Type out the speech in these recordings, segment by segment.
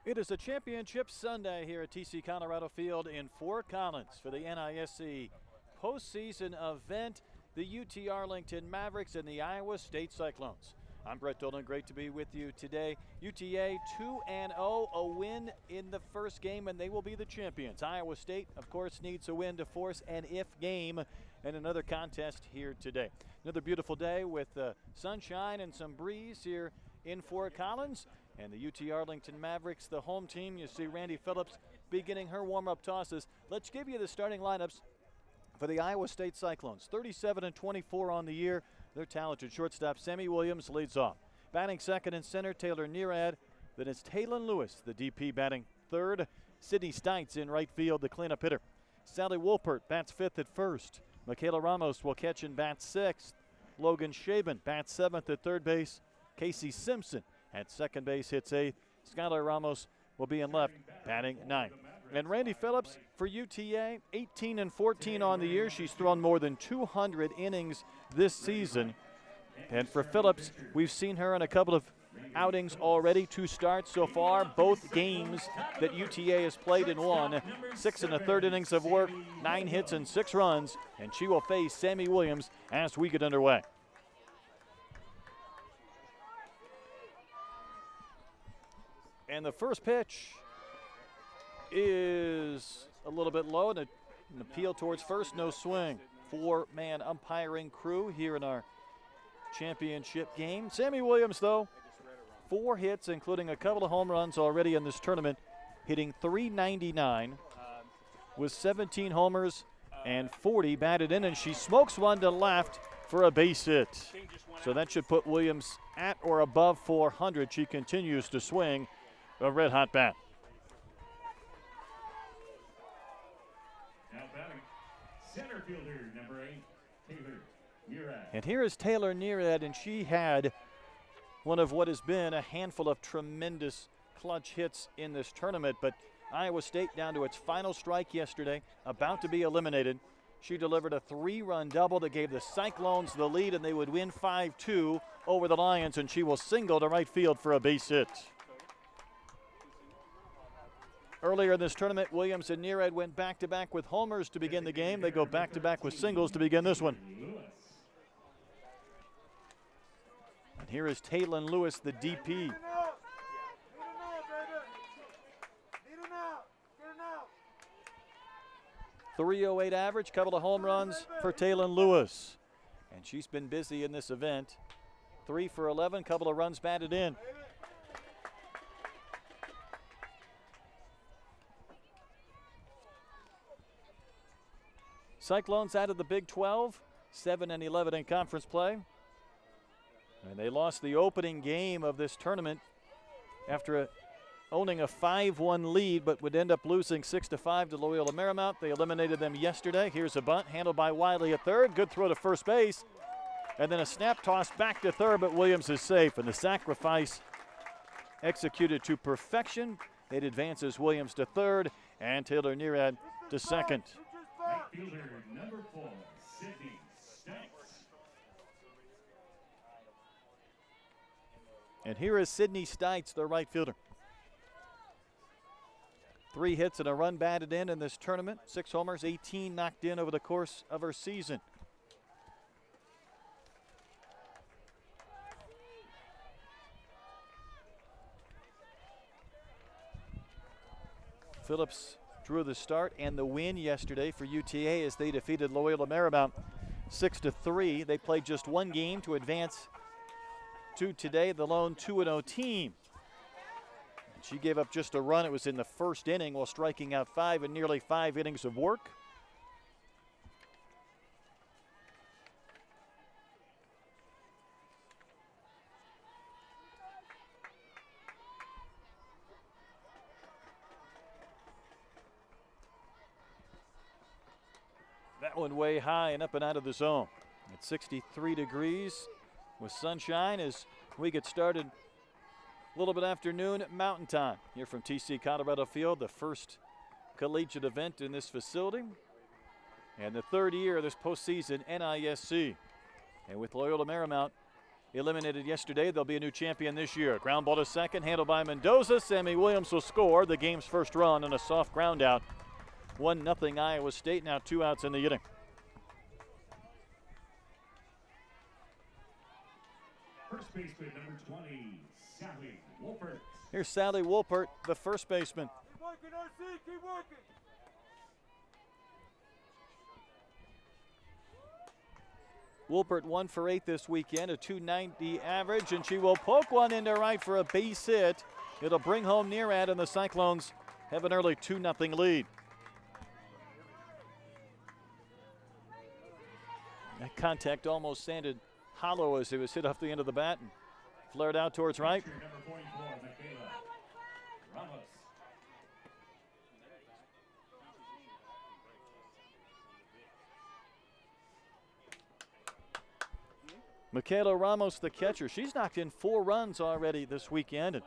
It is a championship Sunday here at TC Colorado Field in Fort Collins for the NISC postseason event, the UT Arlington Mavericks and the Iowa State Cyclones. I'm Brett Dolan, great to be with you today. UTA 2-0, a win in the first game, and they will be the champions. Iowa State, of course, needs a win to force an if game and another contest here today. Another beautiful day with sunshine and some breeze here in Fort Collins. And the UT Arlington Mavericks, the home team. You see Randy Phillips beginning her warm-up tosses. Let's give you the starting lineups for the Iowa State Cyclones. 37-24 on the year. Their talented shortstop, Sammy Williams, leads off. Batting second and center, Taylor Nearad. Then it's Taylon Lewis, the DP, batting third. Sydney Stites in right field, the cleanup hitter. Sally Wolpert bats fifth at first. Michaela Ramos will catch and bat sixth. Logan Shaban bats seventh at third base. Casey Simpson at second base hits eighth. Skylar Ramos will be in left, batting ninth. And Randy Phillips for UTA, 18-14 on the year. She's thrown more than 200 innings this season. And for Phillips, we've seen her in a couple of outings already, 2 starts so far. Both games that UTA has played and won. 6 1/3 innings of work, 9 hits and 6 runs. And she will face Sammy Williams as we get underway. And the first pitch is a little bit low, and an appeal towards first, no swing. 4-man umpiring crew here in our championship game. Sammy Williams, though, 4 hits, including a couple of home runs already in this tournament, hitting .399 with 17 homers and 40 batted in, and she smokes one to left for a base hit. So that should put Williams at or above 400. She continues to swing a red-hot bat. Now batting, center fielder number 8, Taylor Nearad. And here is Taylor Nearad, and she had one of what has been a handful of tremendous clutch hits in this tournament. But Iowa State down to its final strike yesterday, about to be eliminated. She delivered a 3-run double that gave the Cyclones the lead, and they would win 5-2 over the Lions, and she will single to right field for a base hit. Earlier in this tournament, Williams and Nearad went back-to-back with homers to begin the game. They go back-to-back with singles to begin this one. And here is Taylon Lewis, the DP. .308 average, couple of home runs for Taylon Lewis. And she's been busy in this event. 3 for 11, couple of runs batted in. Cyclones out of the Big 12, 7-11 in conference play. And they lost the opening game of this tournament after owning a 5-1 lead, but would end up losing 6-5 to Loyola Marymount. They eliminated them yesterday. Here's a bunt handled by Wiley at third. Good throw to first base. And then a snap toss back to third, but Williams is safe. And the sacrifice executed to perfection. It advances Williams to third and Taylor Nearad to second. Right fielder number 4, Sydney Stites. And here is Sydney Stites, the right fielder. 3 hits and a run batted in this tournament. 6 homers, 18 knocked in over the course of her season. Phillips drew the start and the win yesterday for UTA as they defeated Loyola Marymount 6-3. They played just 1 game to advance to today, the lone 2-0 team. And she gave up just a run. It was in the first inning while striking out 5 in nearly 5 innings of work. That one way high and up and out of the zone. It's 63 degrees with sunshine as we get started a little bit after noon at Mountain Time here from TC Colorado Field, the first collegiate event in this facility and the 3rd year of this postseason NISC. And with Loyola Marymount eliminated yesterday. They'll be a new champion this year. Ground ball to second, handled by Mendoza. Sammy Williams will score the game's first run on a soft ground out. 1-0 Iowa State, now 2 outs in the inning. First baseman, number 20, Sally Wolpert. Here's Sally Wolpert, the first baseman. Keep working, RC, keep working. Wolpert 1 for 8 this weekend, a .290 average, and she will poke one into right for a base hit. It'll bring home Nearad, and the Cyclones have an early 2-0 lead. That contact almost sounded hollow as it was hit off the end of the bat and flared out towards right. Number 44, Michaela Ramos. Michaela Ramos, the catcher, she's knocked in 4 runs already this weekend in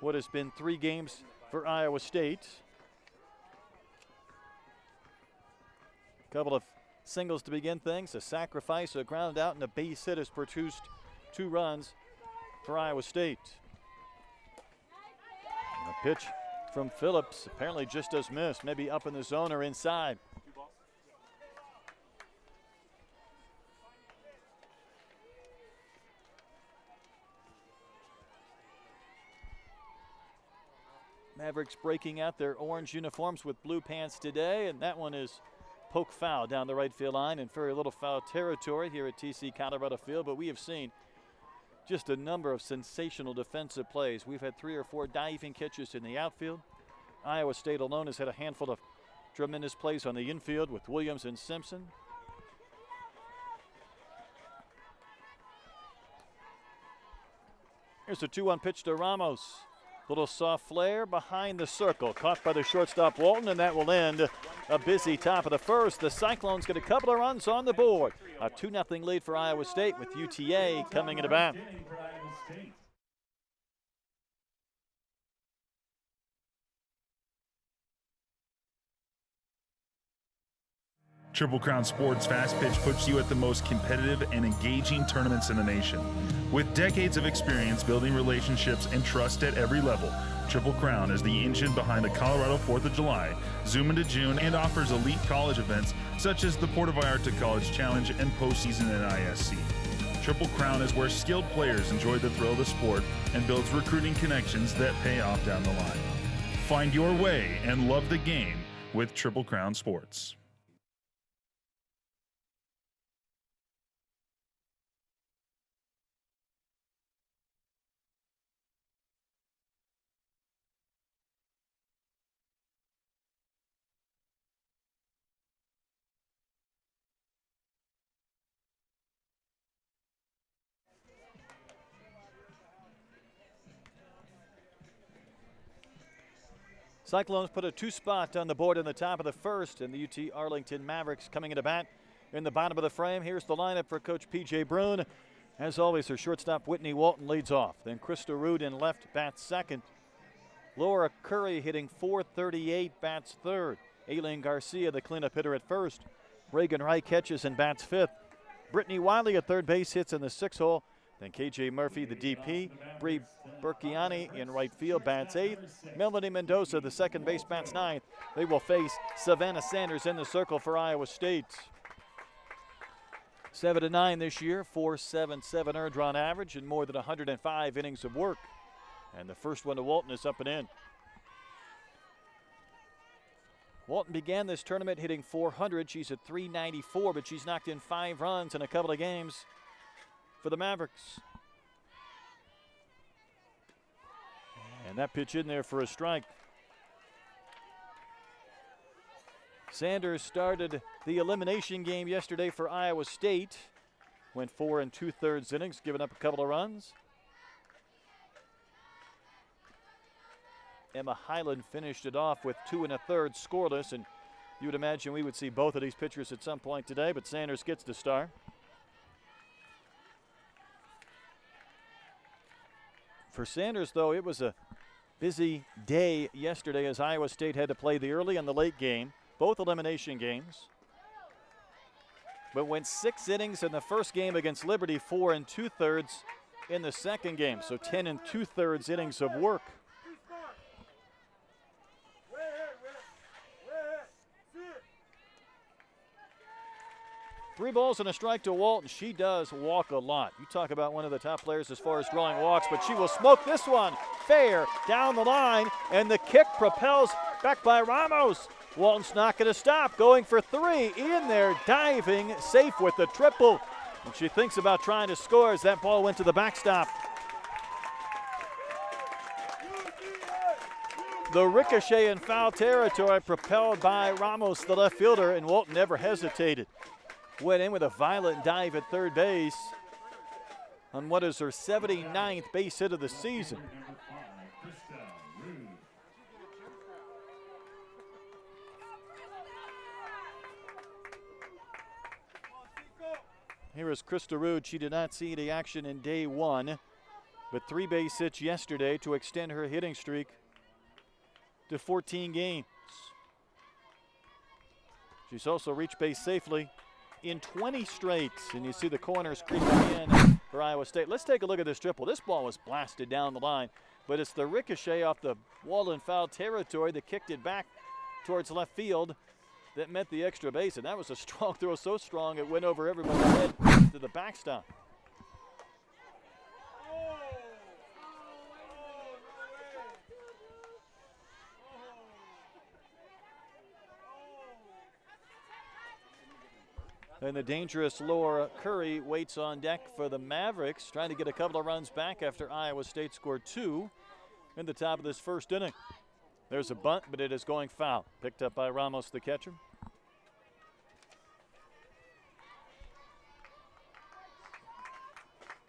what has been 3 games for Iowa State. A couple of singles to begin things, a sacrifice, a ground out, and a base hit has produced 2 runs for Iowa State. And a pitch from Phillips apparently just does miss, maybe up in the zone or inside. Mavericks breaking out their orange uniforms with blue pants today, and that one is poke foul down the right field line in very little foul territory here at TC Colorado Field, but we have seen just a number of sensational defensive plays. We've had 3 or 4 diving catches in the outfield. Iowa State alone has had a handful of tremendous plays on the infield with Williams and Simpson. Here's a 2-1 pitch to Ramos. Little soft flare behind the circle, caught by the shortstop Walton, and that will end a busy top of the first. The Cyclones get a couple of runs on the board. A 2-0 lead for Iowa State with UTA coming into bat. Triple Crown Sports Fast Pitch puts you at the most competitive and engaging tournaments in the nation. With decades of experience building relationships and trust at every level, Triple Crown is the engine behind the Colorado 4th of July, Zoom into June, and offers elite college events such as the Puerto Vallarta College Challenge and postseason NISC. Triple Crown is where skilled players enjoy the thrill of the sport and builds recruiting connections that pay off down the line. Find your way and love the game with Triple Crown Sports. Cyclones put a 2 spot on the board in the top of the first, and the UT Arlington Mavericks coming into bat in the bottom of the frame. Here's the lineup for Coach P.J. Brune. As always, her shortstop Whitney Walton leads off. Then Krista Rood in left bats second. Laura Curry hitting .438, bats third. Aileen Garcia, the cleanup hitter, at first. Reagan Wright catches and bats fifth. Brittany Wiley at third base hits in the 6th hole. Then K.J. Murphy, the DP. Bree Burkiani in right field, bats 8th. Melanie Mendoza, the second base, bats 9th. They will face Savannah Sanders in the circle for Iowa State. 7-9 this year, .477 earned run average, and more than 105 innings of work. And the first one to Walton is up and in. Walton began this tournament hitting .400. She's at .394, but she's knocked in 5 runs in a couple of games for the Mavericks. And that pitch in there for a strike. Sanders started the elimination game yesterday for Iowa State. Went 4 2/3 innings, giving up a couple of runs. Emma Highland finished it off with 2 1/3 scoreless, and you would imagine we would see both of these pitchers at some point today, but Sanders gets the start. For Sanders, though, it was a busy day yesterday as Iowa State had to play the early and the late game, both elimination games. but went 6 innings in the first game against Liberty, 4 2/3 in the second game. So 10 2/3 innings of work. Three balls and a strike to Walton. She does walk a lot. You talk about one of the top players as far as drawing walks, but she will smoke this one fair down the line, and the kick propels back by Ramos. Walton's not going to stop, going for 3 in there, diving, safe with the triple. And she thinks about trying to score as that ball went to the backstop. The ricochet in foul territory propelled by Ramos, the left fielder, and Walton never hesitated. Went in with a violent dive at third base on what is her 79th base hit of the season. Here is Krista Rude. She did not see any action in day 1, but 3 base hits yesterday to extend her hitting streak to 14 games. She's also reached base safely in 20 straight, and you see the corners creeping in for Iowa State. Let's take a look at this triple. This ball was blasted down the line, but it's the ricochet off the wall in foul territory that kicked it back towards left field that met the extra base, and that was a strong throw, so strong it went over everybody's head to the backstop. And the dangerous Laura Curry waits on deck for the Mavericks, trying to get a couple of runs back after Iowa State scored 2 in the top of this first inning. There's a bunt, but it is going foul. Picked up by Ramos, the catcher.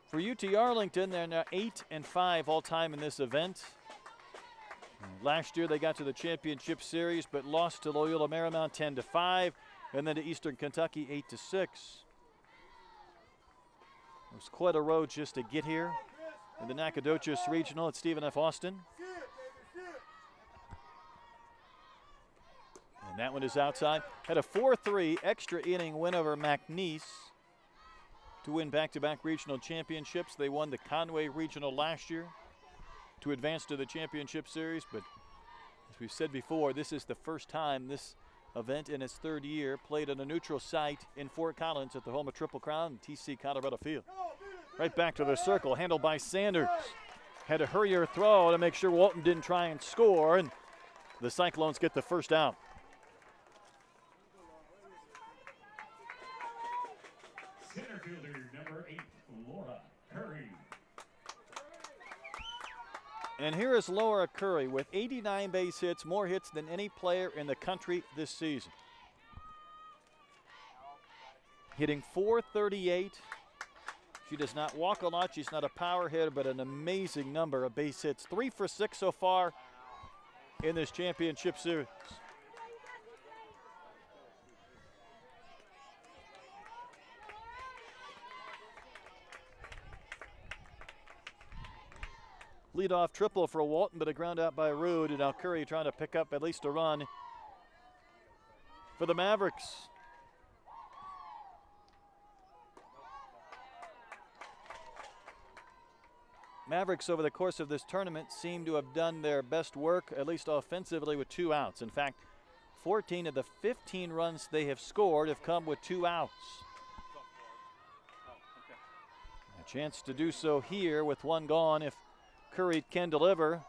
For UT Arlington, they're now 8-5 all-time in this event. Last year they got to the championship series, but lost to Loyola Marymount 10-5. And then to Eastern Kentucky 8-6. It was quite a road just to get here in the Nacogdoches Regional at Stephen F. Austin. And that one is outside. Had a 4-3 extra inning win over McNeese to win back-to-back regional championships. They won the Conway Regional last year to advance to the championship series. But as we've said before, this is the first time this event in its 3rd year played on a neutral site in Fort Collins at the home of Triple Crown, TC Colorado Field. Right back to the circle, handled by Sanders. Had to hurry her throw to make sure Walton didn't try and score, and the Cyclones get the first out. Center fielder number 8, Laura Curry. And here is Laura Curry with 89 base hits, more hits than any player in the country this season. Hitting .438. She does not walk a lot. She's not a power hitter, but an amazing number of base hits. 3 for 6 so far in this championship series. Leadoff triple for Walton, but a ground out by Rude, and now Curry trying to pick up at least a run for the Mavericks. Mavericks over the course of this tournament seem to have done their best work, at least offensively, with 2 outs. In fact, 14 of the 15 runs they have scored have come with 2 outs. A chance to do so here with 1 gone if Curry can deliver,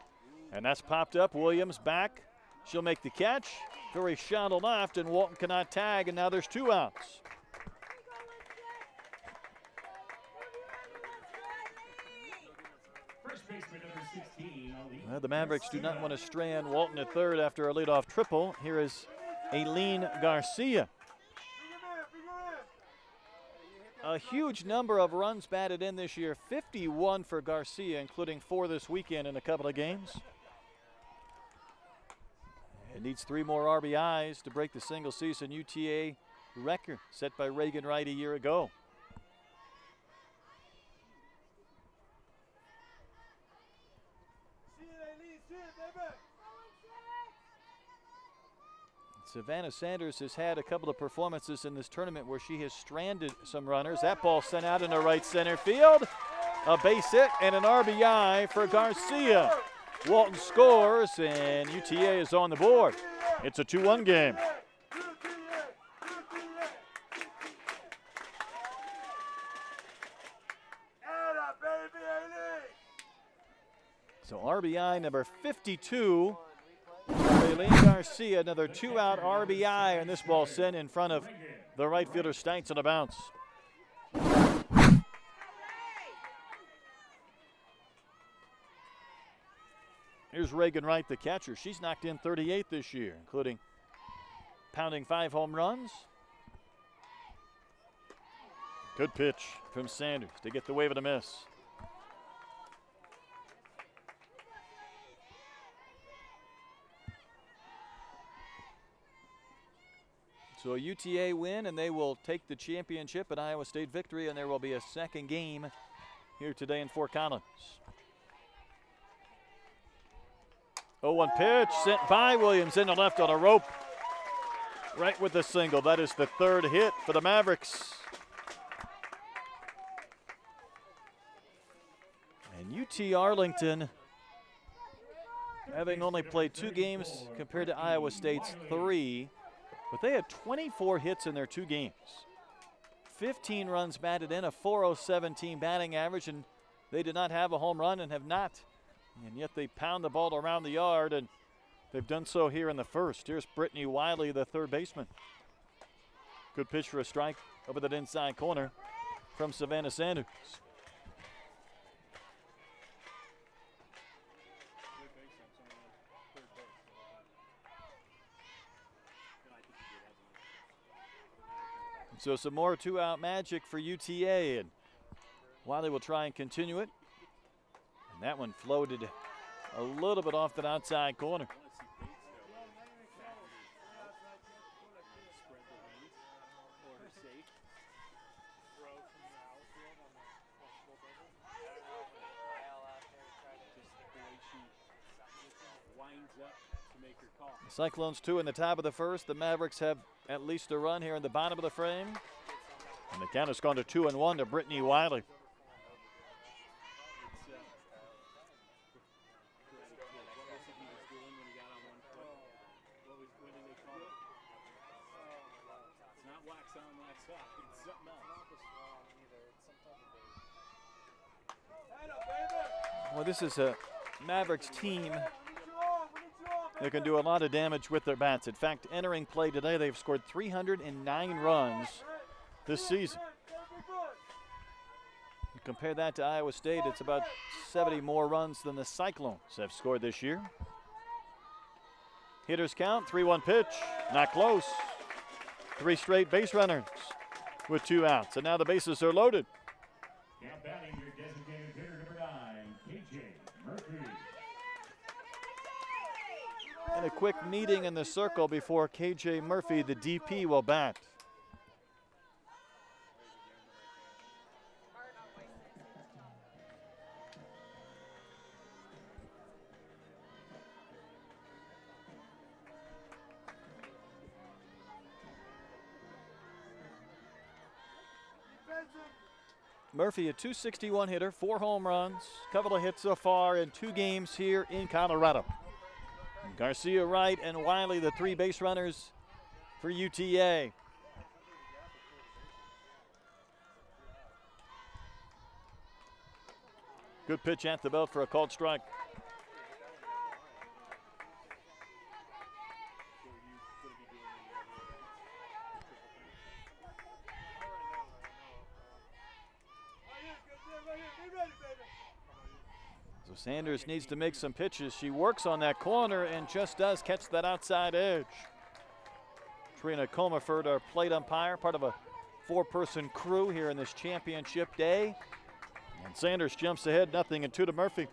and that's popped up. Williams back. She'll make the catch. Curry shot to left, and Walton cannot tag, and now there's 2 outs. First baseman number 16. The Mavericks do not want to strand Walton at third after a leadoff triple. Here is Aileen Garcia. A huge number of runs batted in this year, 51 for Garcia, including 4 this weekend in a couple of games. It needs 3 more RBIs to break the single-season UTA record set by Reagan Wright a year ago. It's Savannah Sanders has had a couple of performances in this tournament where she has stranded some runners. That ball sent out into right center field. A base hit and an RBI for Garcia. Walton scores, and UTA is on the board. It's a 2-1 game. So RBI number 52. Raylene Garcia, another 2-out RBI, and this ball sent in front of the right fielder Stites on a bounce. Here's Reagan Wright, the catcher. She's knocked in 38 this year, including pounding 5 home runs. Good pitch from Sanders to get the wave and a miss. So a UTA win, and they will take the championship, an Iowa State victory, and there will be a second game here today in Fort Collins. 0-1 pitch sent by Williams into left on a rope. Right with the single. That is the 3rd hit for the Mavericks. And UT Arlington, having only played 2 games compared to Iowa State's 3, but they had 24 hits in their 2 games. 15 runs batted in, a .407 team batting average, and they did not have a home run and have not. And yet they pound the ball around the yard, and they've done so here in the first. Here's Brittany Wiley, the 3rd baseman. Good pitch for a strike over that inside corner from Savannah Sanders. So some more 2-out magic for UTA, and Wiley will try and continue it. And that one floated a little bit off that outside corner. The Cyclones 2 in the top of the first. The Mavericks have at least a run here in the bottom of the frame. And the count has gone to 2-1 to Brittany Wiley. Well, this is a Mavericks team that can do a lot of damage with their bats. In fact, entering play today, they've scored 309 runs this season. You compare that to Iowa State, it's about 70 more runs than the Cyclones have scored this year. Hitters count, 3-1 pitch, not close. 3 straight base runners with 2 outs, and now the bases are loaded. Now batting your designated hitter number 9, KJ Murphy. And a quick meeting in the circle before KJ Murphy, the DP, will bat. Murphy, a .261 hitter, 4 home runs, couple of hits so far in 2 games here in Colorado. Garcia right and Wiley, the 3 base runners for UTA. Good pitch at the belt for a called strike. So Sanders needs to make some pitches. She works on that corner and just does catch that outside edge. Trina Comerford, our plate umpire, part of a 4-person crew here in this championship day. And Sanders jumps ahead, 0-2 to Murphy.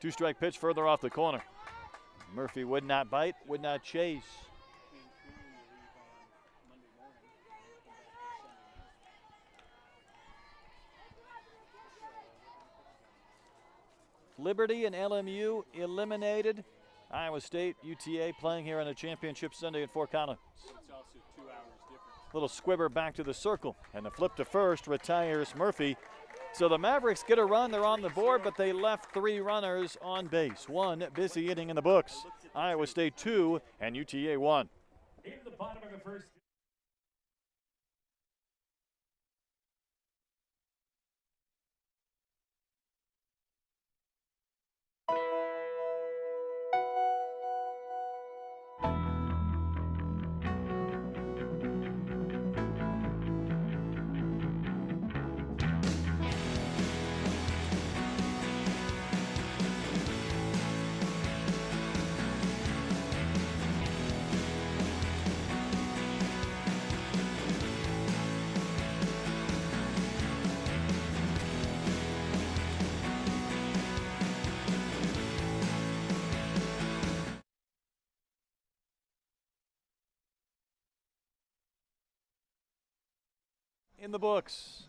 Two-strike pitch further off the corner. Murphy would not bite, would not chase. Liberty and LMU eliminated. Iowa State, UTA playing here on a championship Sunday in Fort Collins. It's also 2 hours difference. Little squibber back to the circle, and the flip to first retires Murphy. So the Mavericks get a run. They're on the board, but they left 3 runners on base. 1 busy inning in the books. Iowa State 2 and UTA 1. In the bottom of the first. In the books.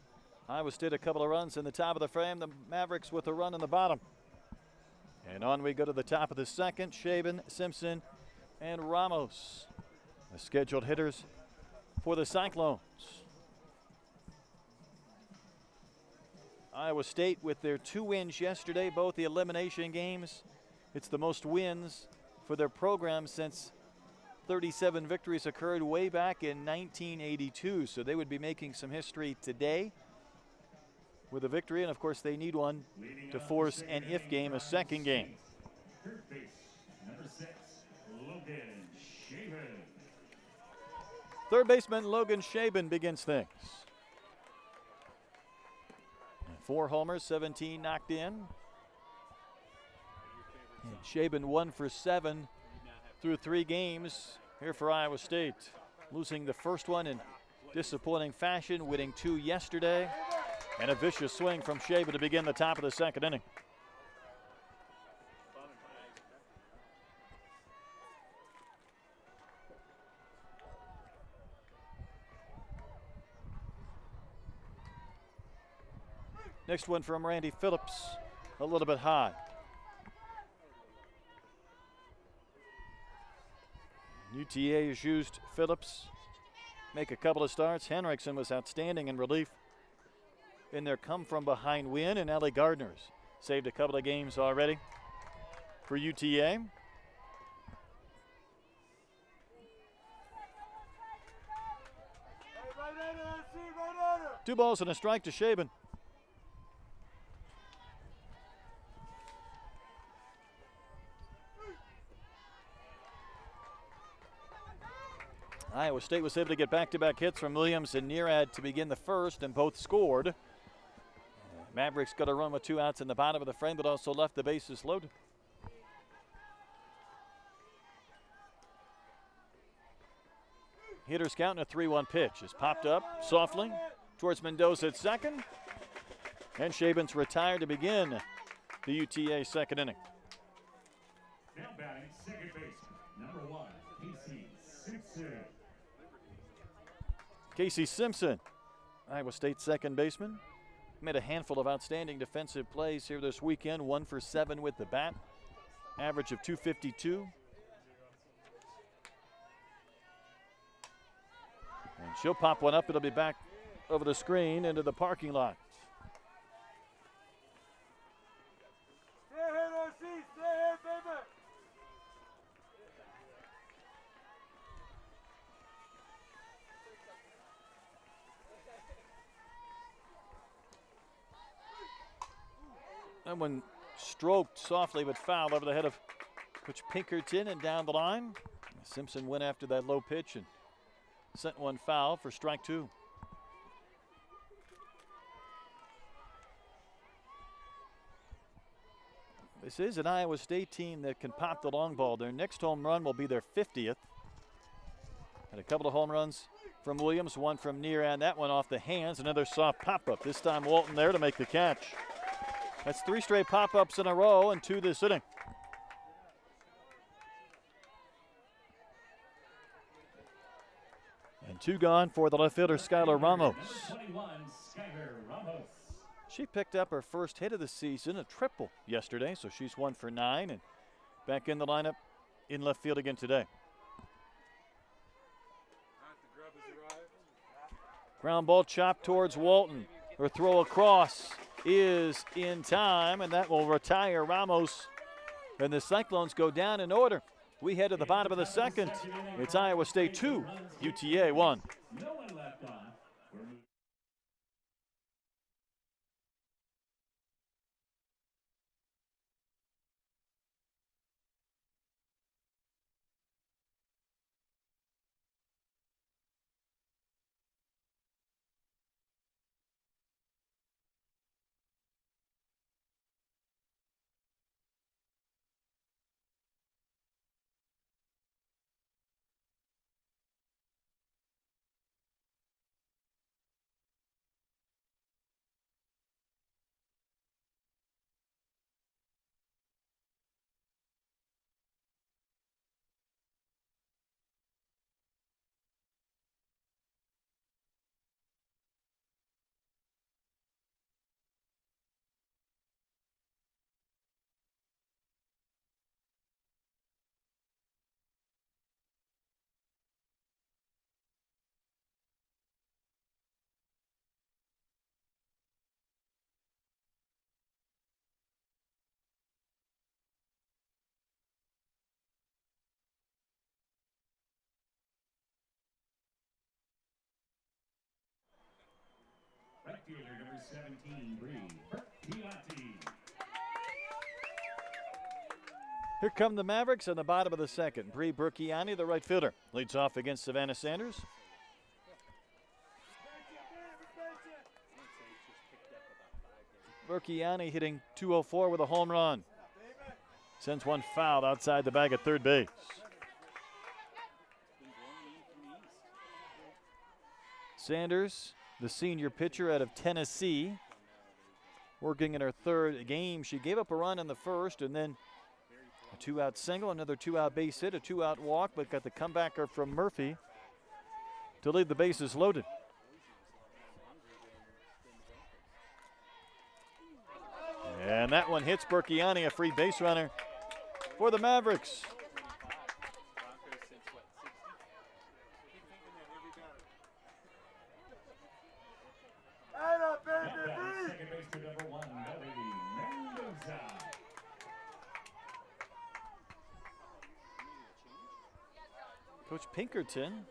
Iowa State a couple of runs in the top of the frame. The Mavericks with a run in the bottom. And on we go to the top of the second. Shaben, Simpson, and Ramos, the scheduled hitters for the Cyclones. Iowa State with their 2 wins yesterday, both the elimination games. It's the most wins for their program since 37 victories occurred way back in 1982, so they would be making some history today with a victory, and of course they need one to force an if game, a second game. Third base, number 6, Logan Shaven. Third baseman Logan Shaben begins things. 4 homers, 17 knocked in. And Shaben 1 for 7 through 3 games here for Iowa State. Losing the first one in disappointing fashion, winning 2 yesterday. And a vicious swing from Shaben to begin the top of the second inning. Next one from Randy Phillips, a little bit high. UTA has used Phillips, make a couple of starts. Henriksen was outstanding in relief in their come-from-behind win, and Ellie Gardner's saved a couple of games already for UTA. Two balls and a strike to Shaben. Iowa State was able to get back-to-back hits from Williams and Nearad to begin the first, and both scored. Mavericks got a run with 2 outs in the bottom of the frame, but also left the bases loaded. Hitters counting a 3-1 pitch is popped up softly towards Mendoza at second. And Shaben's retired to begin the UTA second inning. Now batting second base, number 1, Casey Simpson. Casey Simpson, Iowa State second baseman, made a handful of outstanding defensive plays here this weekend. 1 for 7 with the bat, average of .252. And she'll pop one up. It'll be back over the screen into the parking lot. Stay ahead, OC. Stay ahead, baby. That one stroked softly but foul over the head of Coach Pinkerton and down the line. Simpson went after that low pitch and sent one foul for strike 2. This is an Iowa State team that can pop the long ball. Their next home run will be their 50th. And a couple of home runs from Williams, one from Nearad, that one off the hands. Another soft pop-up. This time Walton there to make the catch. That's 3 straight pop-ups in a row and 2 this inning. And 2 gone for the left fielder, Skylar Ramos. Number 21, Skylar Ramos. She picked up her first hit of the season, a triple yesterday, so she's 1 for 9 and back in the lineup in left field again today. Ground ball chopped towards Walton. Her throw across is in time, and that will retire Ramos. And the Cyclones go down in order. We head to the bottom of the second. It's Iowa State 2, UTA 1. No one left on. Right fielder number 17, Bree Piatti. Here come the Mavericks on the bottom of the second. Bree Burkiani, the right fielder, leads off against Savannah Sanders. Burkiani hitting .204 with a home run. Sends one foul outside the bag at third base. Sanders, the senior pitcher out of Tennessee, working in her third game. She gave up a run in the first and then a 2-out single, another 2-out base hit, a 2-out walk, but got the comebacker from Murphy to leave the bases loaded. And that one hits Burkiani, a free base runner for the Mavericks. Coach Pinkerton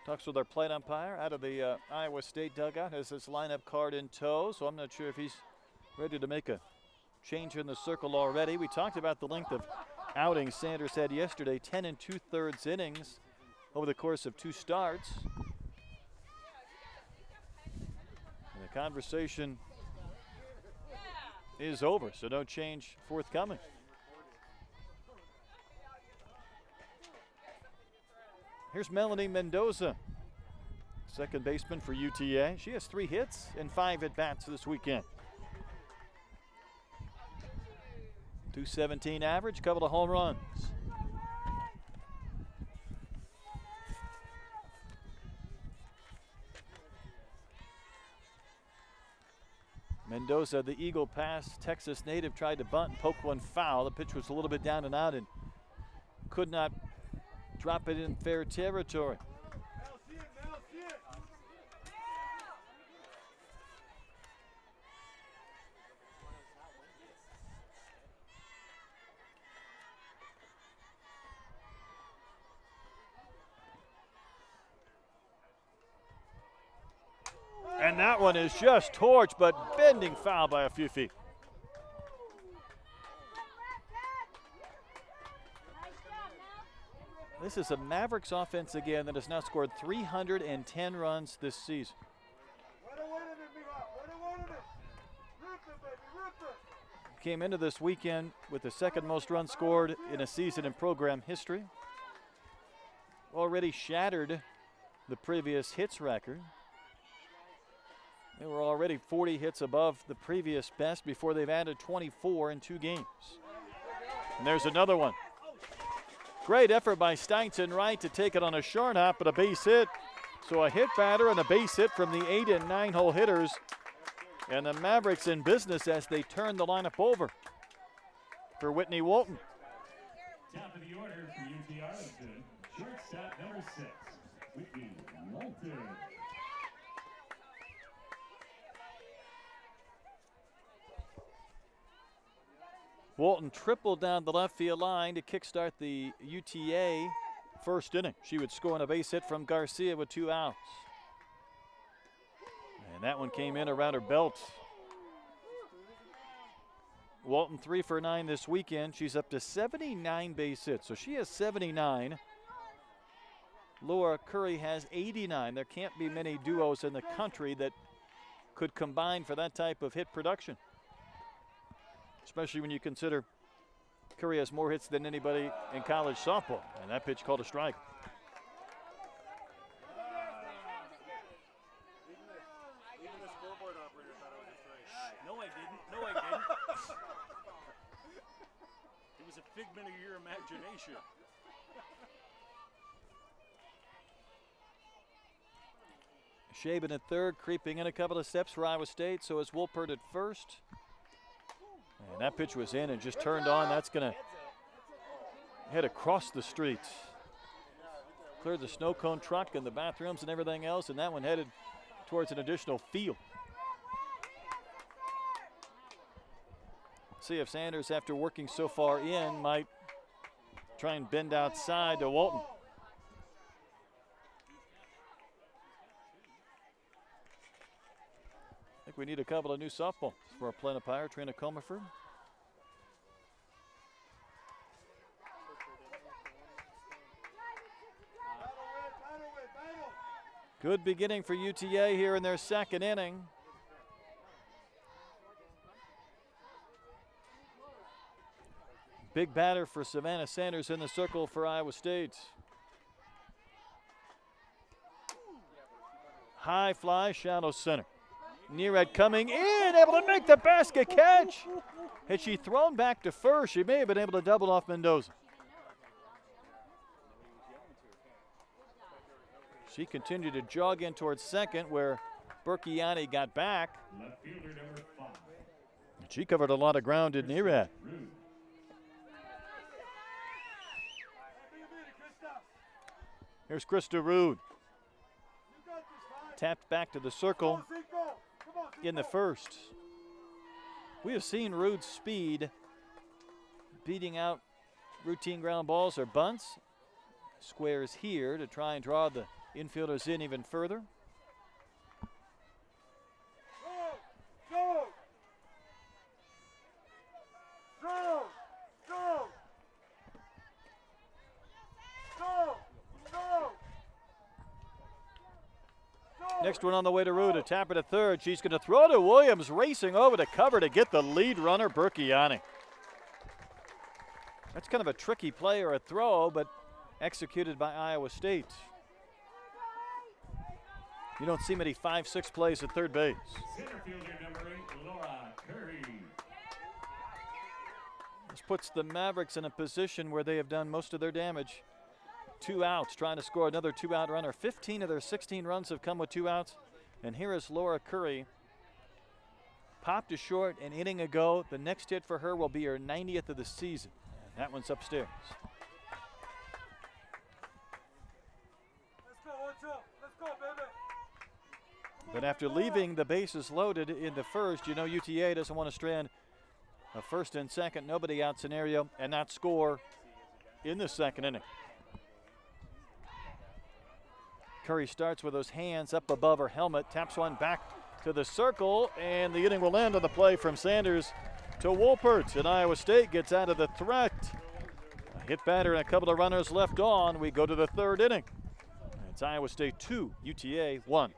talks with our plate umpire out of the Iowa State dugout, has this lineup card in tow, so I'm not sure if he's ready to make a change in the circle already. We talked about the length of outings Sanders had yesterday, 10 2/3 innings over the course of 2 starts. And the conversation is over, so no change forthcoming. Here's Melanie Mendoza, second baseman for UTA. She has 3 hits and 5 at-bats this weekend. .217 average, couple of home runs. Mendoza, the Eagle pass, Texas native, tried to bunt and poke one foul. The pitch was a little bit down and out and could not drop it in fair territory. And that one is just torched, but bending foul by a few feet. This is a Mavericks offense again that has now scored 310 runs this season. Came into this weekend with the second most runs scored in a season in program history. Already shattered the previous hits record. They were already 40 hits above the previous best before they've added 24 in 2 games. And there's another one. Great effort by Steinson Wright to take it on a short hop, but a base hit. So a hit batter and a base hit from the 8 and 9 hole hitters And the Mavericks in business as they turn the lineup over for Whitney Walton. Top of the order for UT Arlington, shortstop number 6, Whitney Walton. Walton tripled down the left field line to kickstart the UTA first inning. She would score on a base hit from Garcia with 2 outs. And that one came in around her belt. Walton 3 for 9 this weekend. She's up to 79 base hits. So she has 79. Laura Curry has 89. There can't be many duos in the country that could combine for that type of hit production, especially when you consider Curry has more hits than anybody in college softball. And that pitch called a strike. Even the scoreboard operator thought it was a strike. No, I didn't. No, I didn't. It was a figment of your imagination. Shaben at third, creeping in a couple of steps for Iowa State. So is Wolpert at first. And that pitch was in and just turned on. That's going to head across the street. Cleared the snow cone truck and the bathrooms and everything else, and that one headed towards an additional field. See if Sanders, after working so far in, might try and bend outside to Walton. I think we need a couple of new softballs for our plenipire, Trina Comerford. Good beginning for UTA here in their second inning. Big batter for Savannah Sanders in the circle for Iowa State. High fly, shallow center. Nearad coming in, able to make the basket catch. Had she thrown back to first, she may have been able to double off Mendoza. She continued to jog in towards second where Burkiani got back. Left fielder number 5. She covered a lot of ground, did Nearad. Here's Krista Rude. Tapped back to the circle in the first. We have seen Rude's speed beating out routine ground balls or bunts. Squares here to try and draw the infielders in even further. Next one on the way to Rude, a tapper to third. She's going to throw to Williams, racing over to cover to get the lead runner, Burkiani. That's kind of a tricky play or a throw, but executed by Iowa State. You don't see many 5-6 plays at third base. Center fielder number 8, Laura Curry. This puts the Mavericks in a position where they have done most of their damage. 2 outs, trying to score another 2-out runner. 15 of their 16 runs have come with 2 outs. And here is Laura Curry. Popped to short an inning ago. The next hit for her will be her 90th of the season. And that one's upstairs. Let's go, baby. But after leaving the bases loaded in the first, you know UTA doesn't want to strand a first and second, nobody out scenario and not score in the second inning. Curry starts with those hands up above her helmet, taps one back to the circle, and the inning will end on the play from Sanders to Wolpert. And Iowa State gets out of the threat. A hit batter and a couple of runners left on. We go to the third inning. It's Iowa State 2, UTA 1.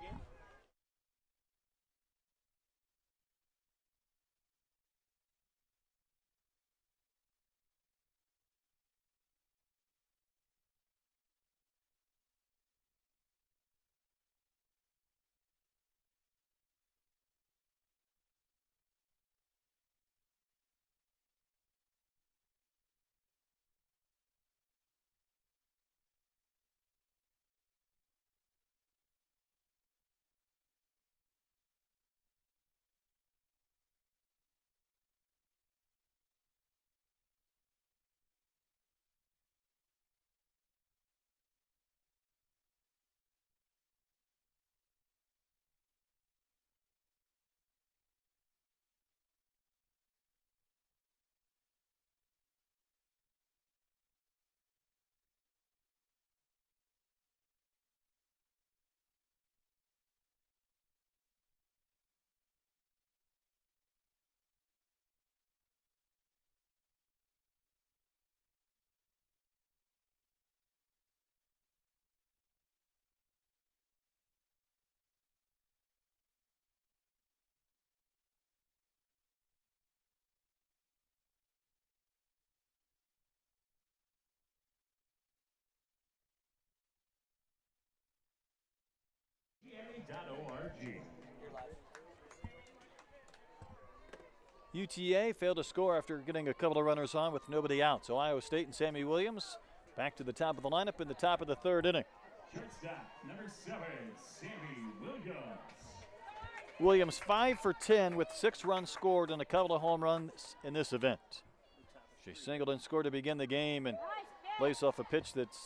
UTA failed to score after getting a couple of runners on with nobody out. So Iowa State and Sammy Williams back to the top of the lineup in the top of the third inning. Shortstop, number 7, Sammy Williams. Williams 5 for 10 with 6 runs scored and a couple of home runs in this event. She singled and scored to begin the game and lays off a pitch that's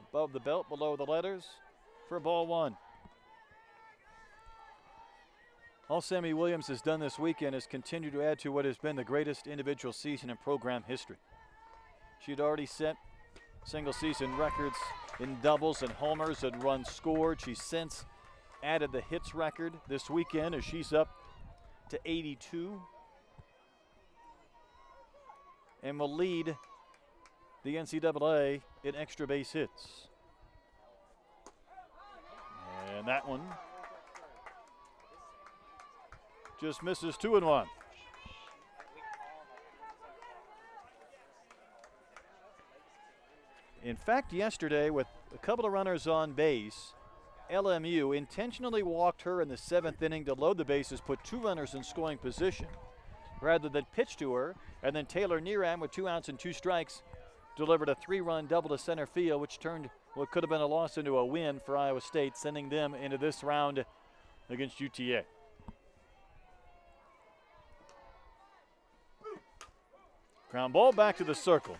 above the belt, below the letters for ball 1. All Sammy Williams has done this weekend is continue to add to what has been the greatest individual season in program history. She'd already set single season records in doubles and homers and runs scored. She's since added the hits record this weekend as she's up to 82 and will lead the NCAA in extra base hits. And that one just misses 2-1. In fact, yesterday, with a couple of runners on base, LMU intentionally walked her in the 7th inning to load the bases, put 2 runners in scoring position, rather than pitch to her, and then Taylor Neram with 2 outs and 2 strikes delivered a 3-run double to center field, which turned what could have been a loss into a win for Iowa State, sending them into this round against UTA. Ground ball back to the circle.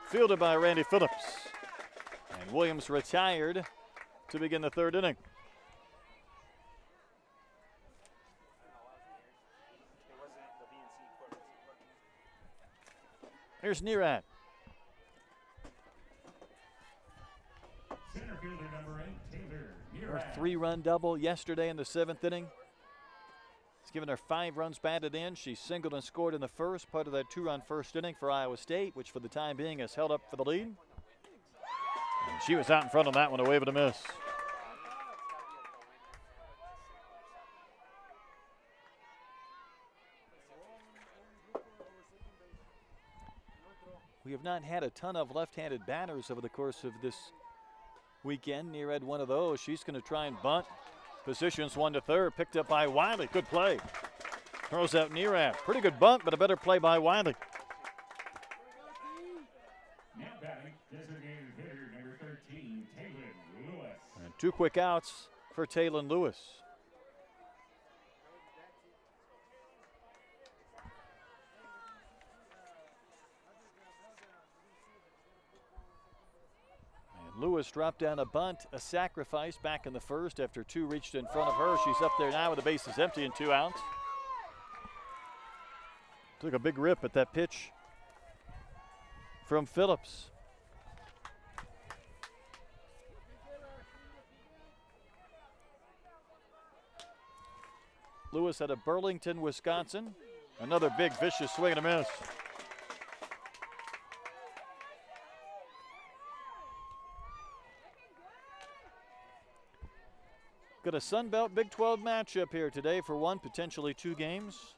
Fielded by Randy Phillips. And Williams retired to begin the 3rd inning. Here's Nerat. Center fielder number 8, Taylor Her Nerat. 3-run double yesterday in the 7th inning. It's given her 5 runs batted in. She singled and scored in the first, part of that 2-run first inning for Iowa State, which for the time being has held up for the lead. And she was out in front on that one, away with a miss. We have not had a ton of left-handed batters over the course of this weekend. Nearhead one of those. She's going to try and bunt. Positions 1 to 3rd, picked up by Wiley. Good play. Throws out Nearad. Pretty good bunt, but a better play by Wiley. Now batting, designated hitter number 13, Taylor Lewis. And 2 quick outs for Taylor Lewis. Lewis dropped down a bunt, a sacrifice back in the first after 2 reached in front of her. She's up there now with the bases empty and 2 outs. Took a big rip at that pitch from Phillips. Lewis out of Burlington, Wisconsin. Another big vicious swing and a miss. Got a Sun Belt Big 12 matchup here today for 1, potentially 2 games.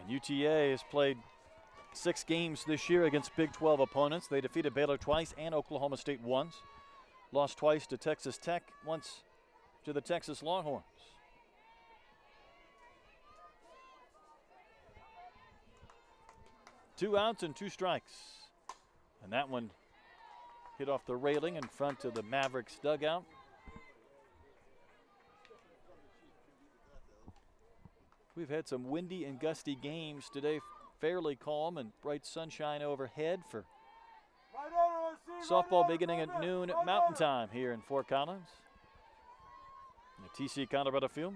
And UTA has played 6 games this year against Big 12 opponents. They defeated Baylor twice and Oklahoma State once. Lost twice to Texas Tech, once to the Texas Longhorns. Two outs and 2 strikes. And that one hit off the railing in front of the Mavericks dugout. We've had some windy and gusty games today. Fairly calm and bright sunshine overhead for softball beginning at noon Mountain Time here in Fort Collins. The TC Colorado Field.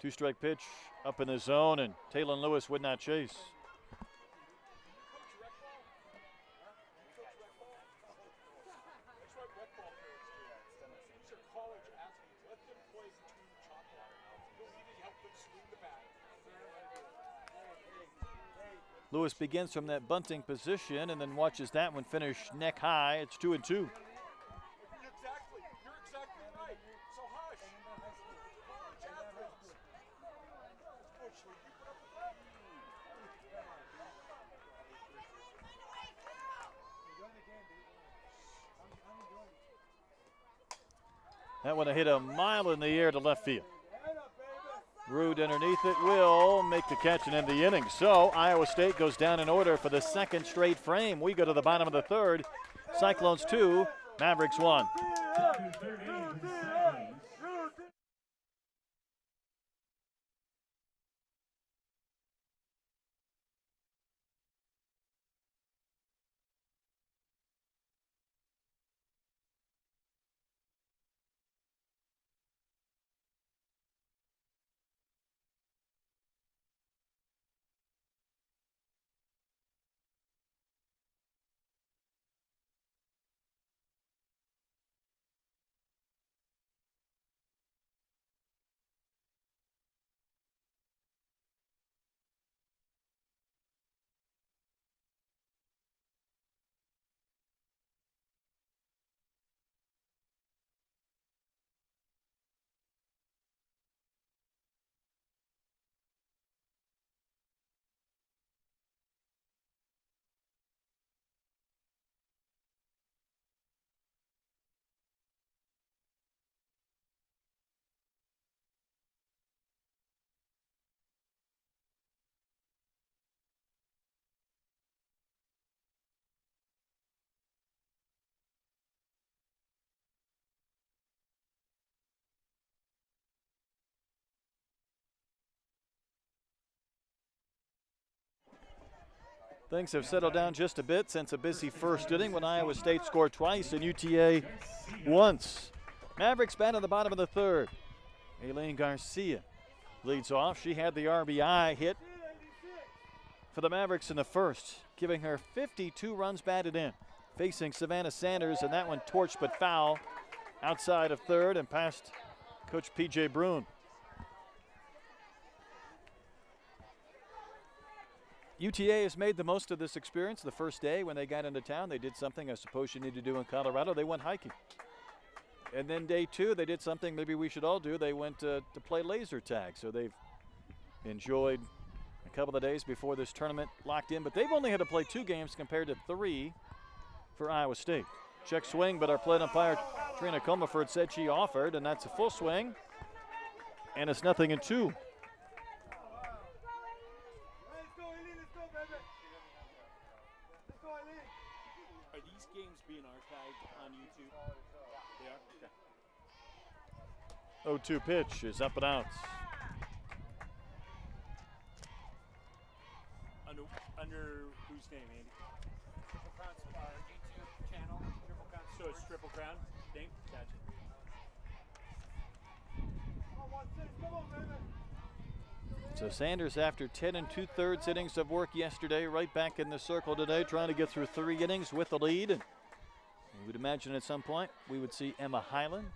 2-strike pitch up in the zone, and Taylor Lewis would not chase. Lewis begins from that bunting position and then watches that one finish neck high. It's 2-2. You're exactly right. So hush. That one hit a mile in the air to left field. Rude underneath it will make the catch and end the inning. So Iowa State goes down in order for the second straight frame. We go to the bottom of the third. Cyclones 2, Mavericks 1. Things have settled down just a bit since a busy first inning when Iowa State scored twice and UTA once. Mavericks bat at the bottom of the third. Aileen Garcia leads off. She had the RBI hit for the Mavericks in the first, giving her 52 runs batted in. Facing Savannah Sanders, and that one torched but foul outside of third and past Coach P.J. Brune. UTA has made the most of this experience. The first day when they got into town, they did something I suppose you need to do in Colorado. They went hiking. And then day two, they did something maybe we should all do. They went to play laser tag. So they've enjoyed a couple of days before this tournament locked in. But they've only had to play 2 games compared to 3 for Iowa State. Check swing, but our plate umpire, Trina Comaford, said she offered, and that's a full swing. And it's 0-2. Are these games being archived on YouTube? They are? Okay. 0-2 pitch is up and out. Under whose name, Andy? Triple Crown's YouTube channel, Triple Crown. So it's Triple Crown name? Gotcha. So Sanders, after 10 2/3 innings of work yesterday, right back in the circle today, trying to get through 3 innings with the lead. And we would imagine at some point we would see Emma Highland.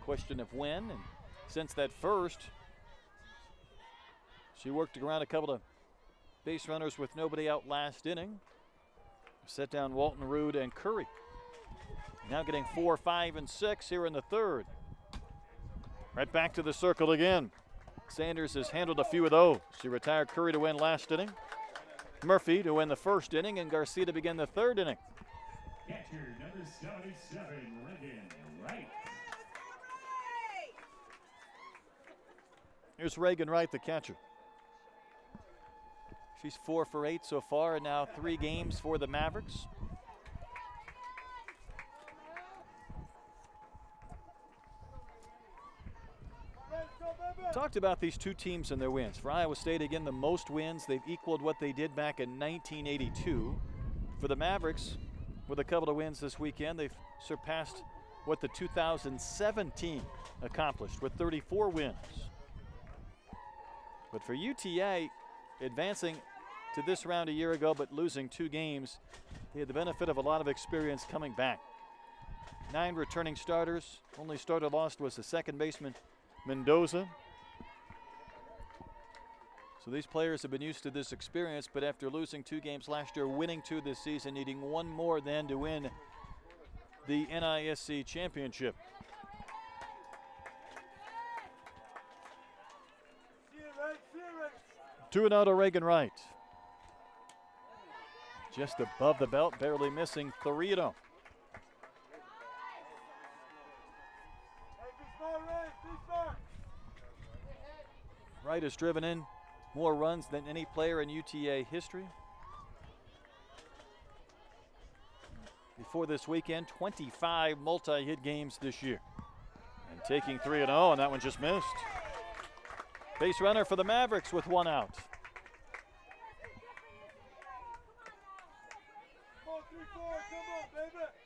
Question of when. And since that first, she worked around a couple of base runners with nobody out last inning. Set down Walton, Rude, and Curry. Now getting 4, 5, and 6 here in the third. Right back to the circle again. Sanders has handled a few of those. She retired Curry to win last inning, Murphy to win the first inning, and Garcia to begin the third inning. Catcher number 77, Reagan Wright. Here's Reagan Wright, the catcher. She's 4 for 8 so far, and now 3 games for the Mavericks. Talked about these 2 teams and their wins. For Iowa State, again, the most wins. They've equaled what they did back in 1982. For the Mavericks, with a couple of wins this weekend, they've surpassed what the 2017 accomplished with 34 wins. But for UTA, advancing to this round a year ago but losing 2 games, they had the benefit of a lot of experience coming back. 9 returning starters. Only starter lost was the second baseman, Mendoza. So these players have been used to this experience, but after losing 2 games last year, winning 2 this season, needing 1 more then to win the NISC championship. Two and out to Reagan Wright. Just above the belt, barely missing 3-0. Wright has driven in more runs than any player in UTA history. Before this weekend, 25 multi-hit games this year. And taking 3-0, and that one just missed. Base runner for the Mavericks with 1 out.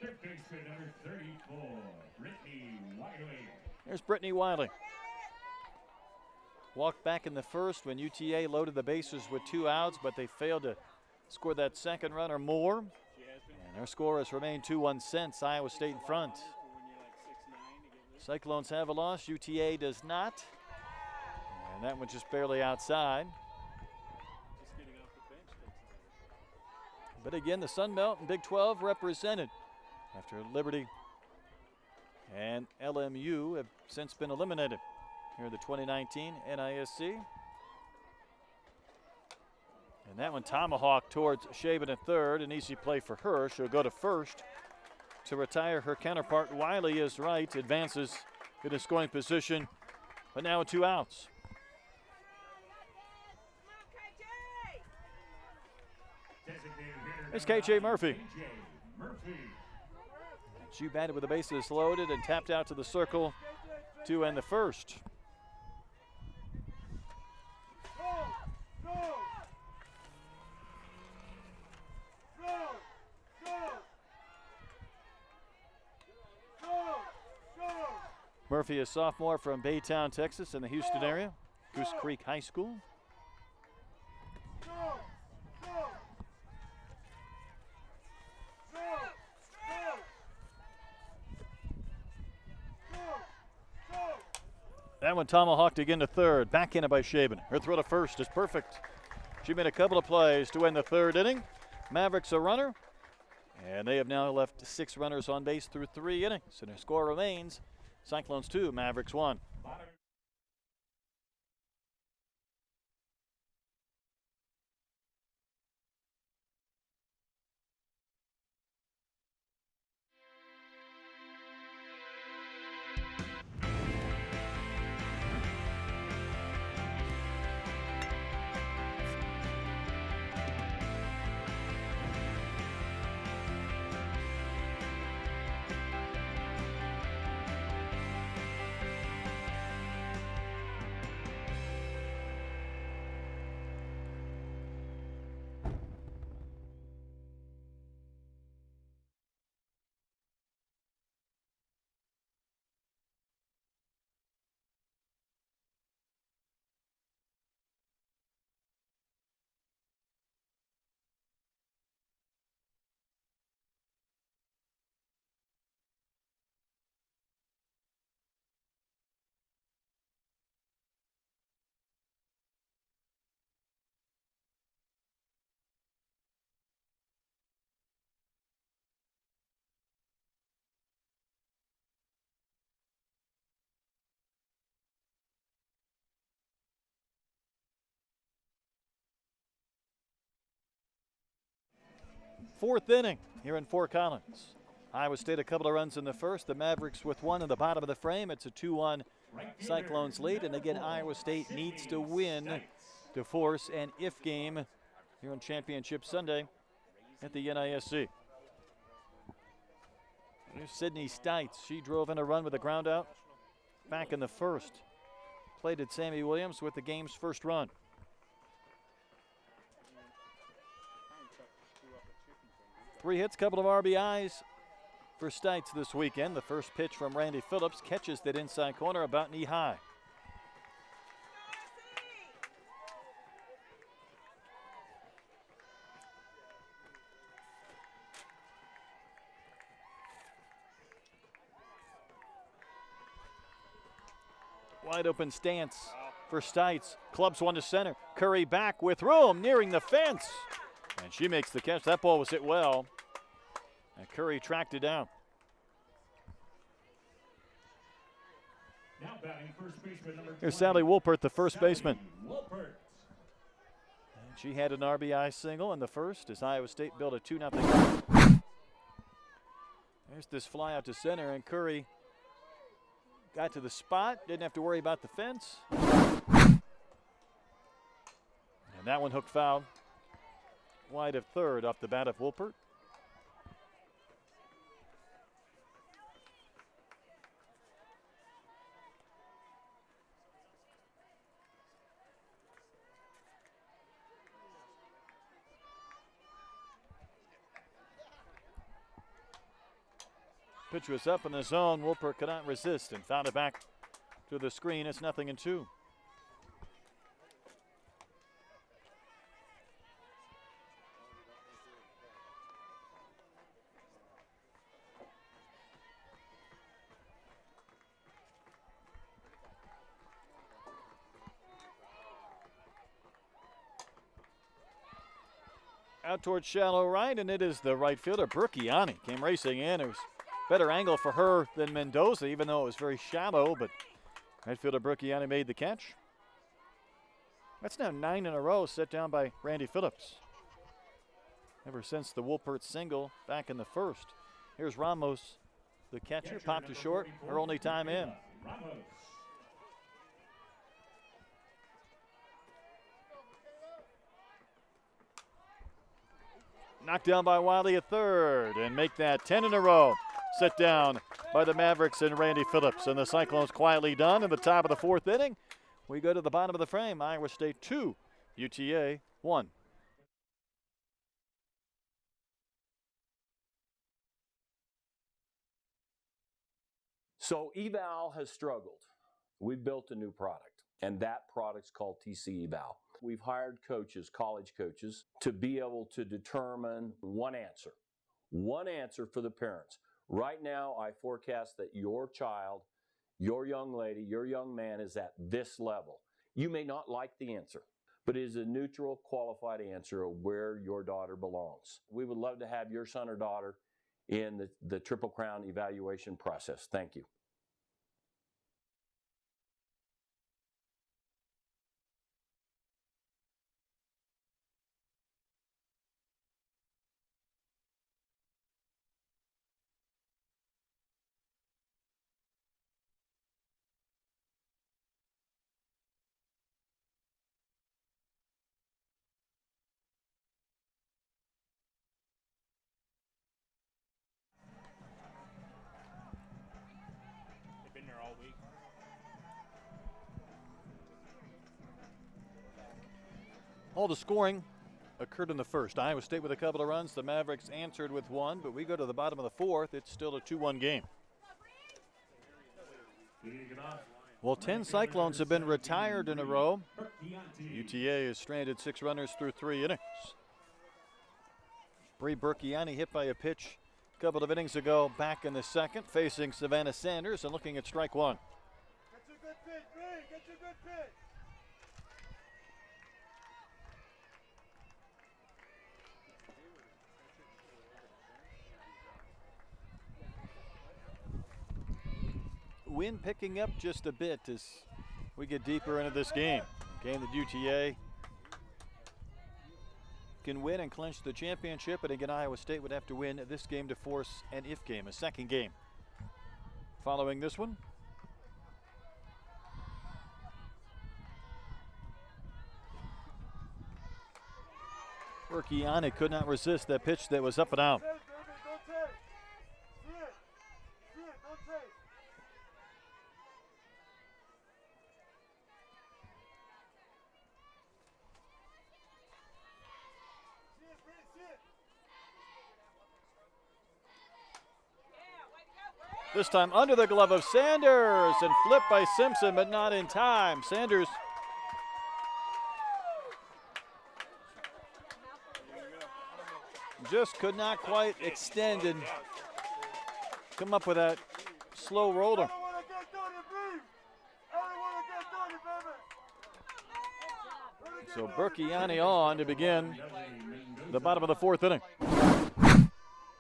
Third baseman number 34, Brittany Wiley. There's Brittany Wiley. Walked back in the first when UTA loaded the bases with 2 outs, but they failed to score that second run or more. And their score has remained 2-1 since. Iowa State in front. Cyclones have a loss. UTA does not. And that one just barely outside. But again, the Sun Belt and Big 12 represented after Liberty and LMU have since been eliminated here in the 2019 NISC. And that one tomahawk towards Shaven at third. An easy play for her. She'll go to first to retire her counterpart. Wiley is right, advances in a scoring position, but now with 2 outs. It's KJ Murphy. She batted with the bases loaded and tapped out to the circle to end the first. Murphy, a sophomore from Baytown, Texas, in the Houston area, Goose Creek High School. That one tomahawked again to third, backhanded by Shaven. Her throw to first is perfect. She made a couple of plays to end the third inning. Mavericks a runner, and they have now left 6 runners on base through 3 innings, and their score remains Cyclones 2, Mavericks 1. Fourth inning here in Fort Collins. Iowa State a couple of runs in the first. The Mavericks with 1 in the bottom of the frame. It's a 2-1 Cyclones lead. And again, Iowa State needs to win to force an if game here on Championship Sunday at the NISC. Here's Sydney Stites. She drove in a run with a ground out back in the first. Plated Sammy Williams with the game's first run. Three hits, couple of RBIs for Stites this weekend. The first pitch from Randy Phillips catches that inside corner about knee high. Wide open stance for Stites. Clubs one to center. Curry back with room, nearing the fence. And she makes the catch. That ball was hit well. And Curry tracked it down. Now batting first baseman number 20. Here's Sally Wolpert, the first baseman. Wolpert. And she had an RBI single in the first as Iowa State built a 2-0. There's this fly out to center, and Curry got to the spot, didn't have to worry about the fence. And that one hook foul. Wide of third off the bat of Wolpert. Pitch was up in the zone. Wolpert could not resist and found it back to the screen. It's 0-2. Out towards shallow right, and it is the right fielder, Burkiani, came racing in. It was better angle for her than Mendoza, even though it was very shallow, but right fielder Burkiani made the catch. That's now 9 in a row set down by Randy Phillips. Ever since the Wolpert single back in the first. Here's Ramos, the catcher, popped to short, her only time in. Knocked down by Wiley at third, and make that 10 in a row. Set down by the Mavericks and Randy Phillips. And the Cyclones quietly done in the top of the fourth inning. We go to the bottom of the frame. Iowa State 2, UTA 1. So eval has struggled. We've built a new product, and that product's called TC Eval. We've hired coaches, college coaches, to be able to determine one answer for the parents. Right now, I forecast that your child, your young lady, your young man is at this level. You may not like the answer, but it is a neutral, qualified answer of where your daughter belongs. We would love to have your son or daughter in the Triple Crown evaluation process. Thank you. They've been there all week. All the scoring occurred in the first. Iowa State with a couple of runs. The Mavericks answered with one, but we go to the bottom of the fourth. It's still a 2-1 game. Well, 10 Cyclones have been retired in a row. UTA has stranded 6 runners through 3 innings. Bree Burkiani hit by a pitch a couple of innings ago back in the second, facing Savannah Sanders and looking at strike one. Get your good pitch, Bree. Get your good pitch. Wind picking up just a bit as we get deeper into this game. A game that UTA can win and clinch the championship, and again Iowa State would have to win this game to force an if game, a second game. Following this one. Burkiani could not resist that pitch that was up and out. This time under the glove of Sanders and flipped by Simpson, but not in time. Sanders just could not quite extend and come up with that slow roller. So Burkiani on to begin the bottom of the fourth inning.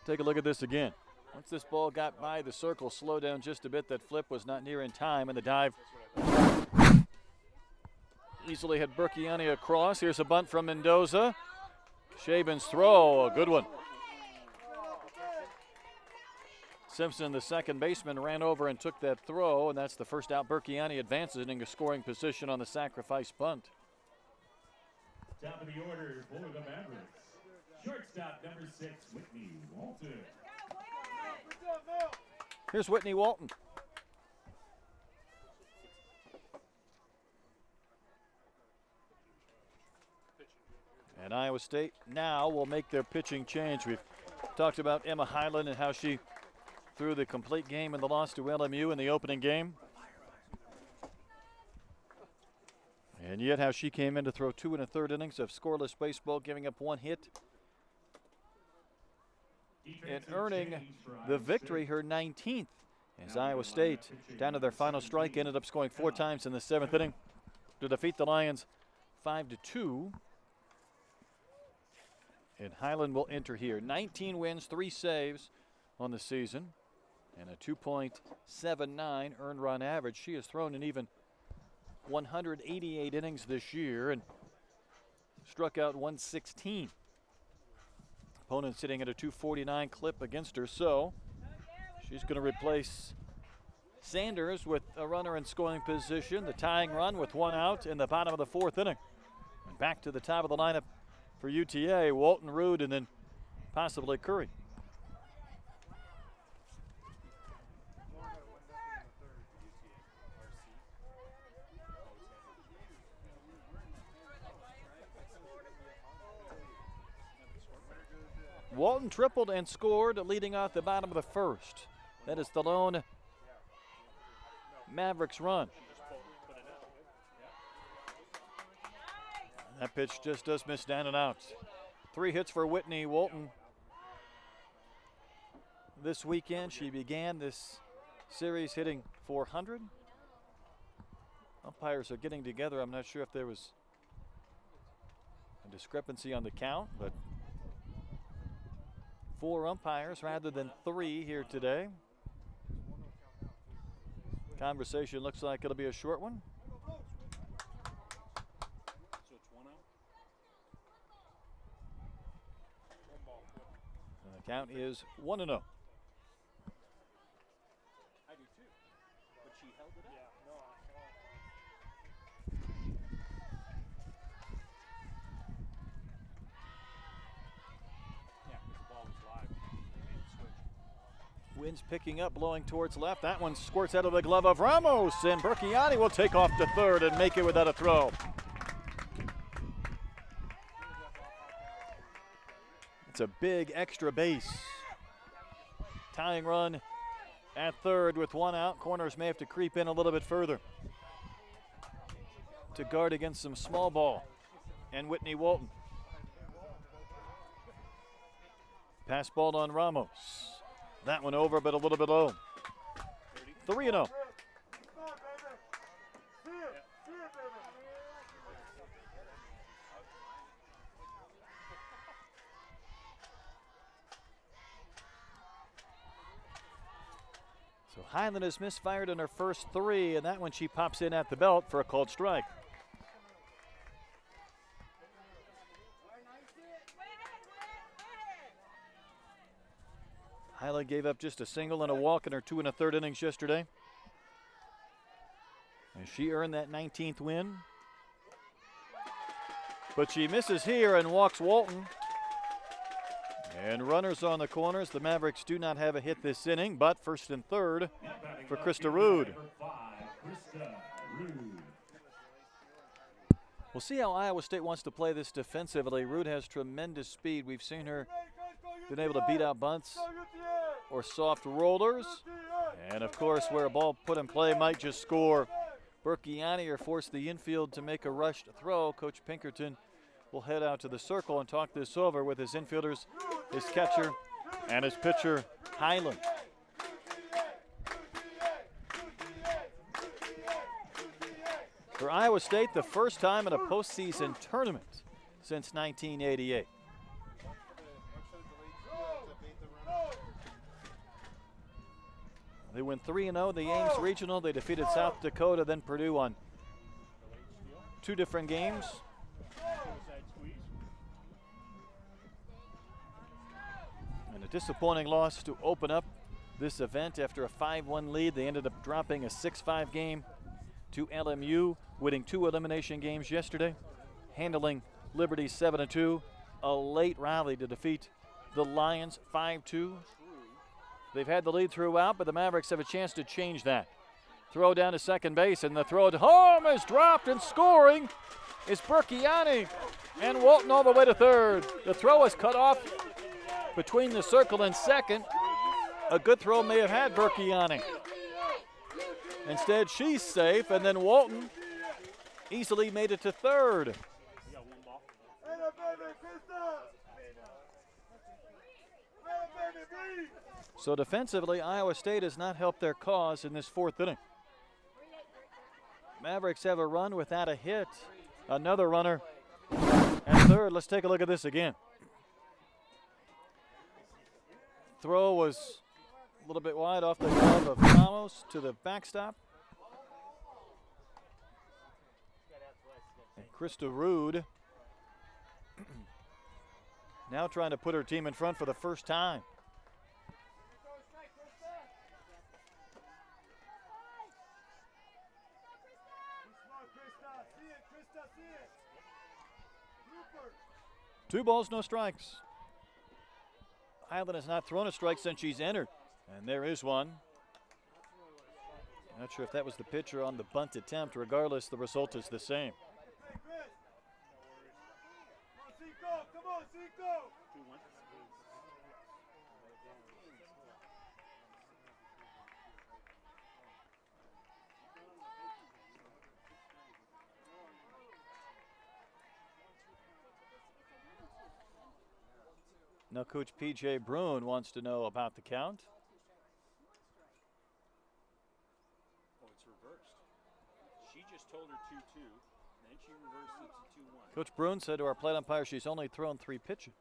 Take a look at this again. Once this ball got by the circle, slowed down just a bit. That flip was not near in time, and the dive easily had Burkiani across. Here's a bunt from Mendoza. Shaban's throw, a good one. Simpson, the second baseman, ran over and took that throw, and that's the first out. Burkiani advances into scoring position on the sacrifice bunt. Top of the order for the Mavericks. Shortstop number 6, Whitney Walton. Here's Whitney Walton. And Iowa State now will make their pitching change. We've talked about Emma Highland and how she threw the complete game in the loss to LMU in the opening game. And yet how she came in to throw 2 1/3 innings of scoreless baseball, giving up 1 hit. And earning the victory, her 19th, as Iowa State, down to their final strike, ended up scoring 4 times in the 7th inning to defeat the Lions 5-2. And Highland will enter here. 19 wins, 3 saves on the season, and a 2.79 earned run average. She has thrown an even 188 innings this year and struck out 116. Opponent sitting at a 249 clip against her, so she's going to replace Sanders with a runner in scoring position. The tying run with 1 out in the bottom of the 4th inning. And back to the top of the lineup for UTA, Walton, Rude, and then possibly Curry. Walton tripled and scored, leading off the bottom of the 1st. That is the lone Mavericks run. That pitch just does miss down and out. 3 hits for Whitney Walton this weekend. She began this series hitting .400. Umpires are getting together. I'm not sure if there was a discrepancy on the count, but 4 umpires rather than 3 here today. Conversation looks like it'll be a short one. And the count is 1-0. I do too, but she held it up. Yeah, because the ball was live. They made the switch. Wind's picking up, blowing towards left. That one squirts out of the glove of Ramos, and Burkiani will take off to third and make it without a throw. It's a big extra base. Tying run at third with 1 out. Corners may have to creep in a little bit further to guard against some small ball and Whitney Walton. Pass ball on Ramos. That one over, but a little bit low. 3-0. So Highland has misfired in her first 3, and that one she pops in at the belt for a called strike. Highland gave up just a single and a walk in her 2 1/3 innings yesterday. And she earned that 19th win. But she misses here and walks Walton. And runners on the corners. The Mavericks do not have a hit this inning, but 1st and 3rd for Krista Rude. We'll see how Iowa State wants to play this defensively. Rude has tremendous speed. We've seen her been able to beat out bunts or soft rollers. And of course, where a ball put in play might just score. Burkiani or force the infield to make a rushed throw. Coach Pinkerton will head out to the circle and talk this over with his infielders, his catcher, and his pitcher, Highland. For Iowa State, the first time in a postseason tournament since 1988. They win 3-0 the Ames Regional. They defeated South Dakota, then Purdue on 2 different games. And a disappointing loss to open up this event after a 5-1 lead. They ended up dropping a 6-5 game to LMU, winning 2 elimination games yesterday, handling Liberty 7-2. A late rally to defeat the Lions 5-2. They've had the lead throughout, but the Mavericks have a chance to change that. Throw down to second base, and the throw to home is dropped, and scoring is Burkiani. And Walton all the way to third. The throw is cut off between the circle and second. A good throw may have had Burkiani. Instead, she's safe, and then Walton easily made it to third. So defensively, Iowa State has not helped their cause in this fourth inning. Mavericks have a run without a hit. Another runner at third. Let's take a look at this again. Throw was a little bit wide off the glove of Ramos to the backstop. And Krista Rude now trying to put her team in front for the first time. Two balls, no strikes. Highland has not thrown a strike since she's entered. And there is one. Not sure if that was the pitcher on the bunt attempt. Regardless, the result is the same. Now Coach P.J. Bruin wants to know about the count. Oh, it's reversed. She just told her 2-2, then she reversed it to 2-1. Coach Bruin said to our plate umpire she's only thrown 3 pitches.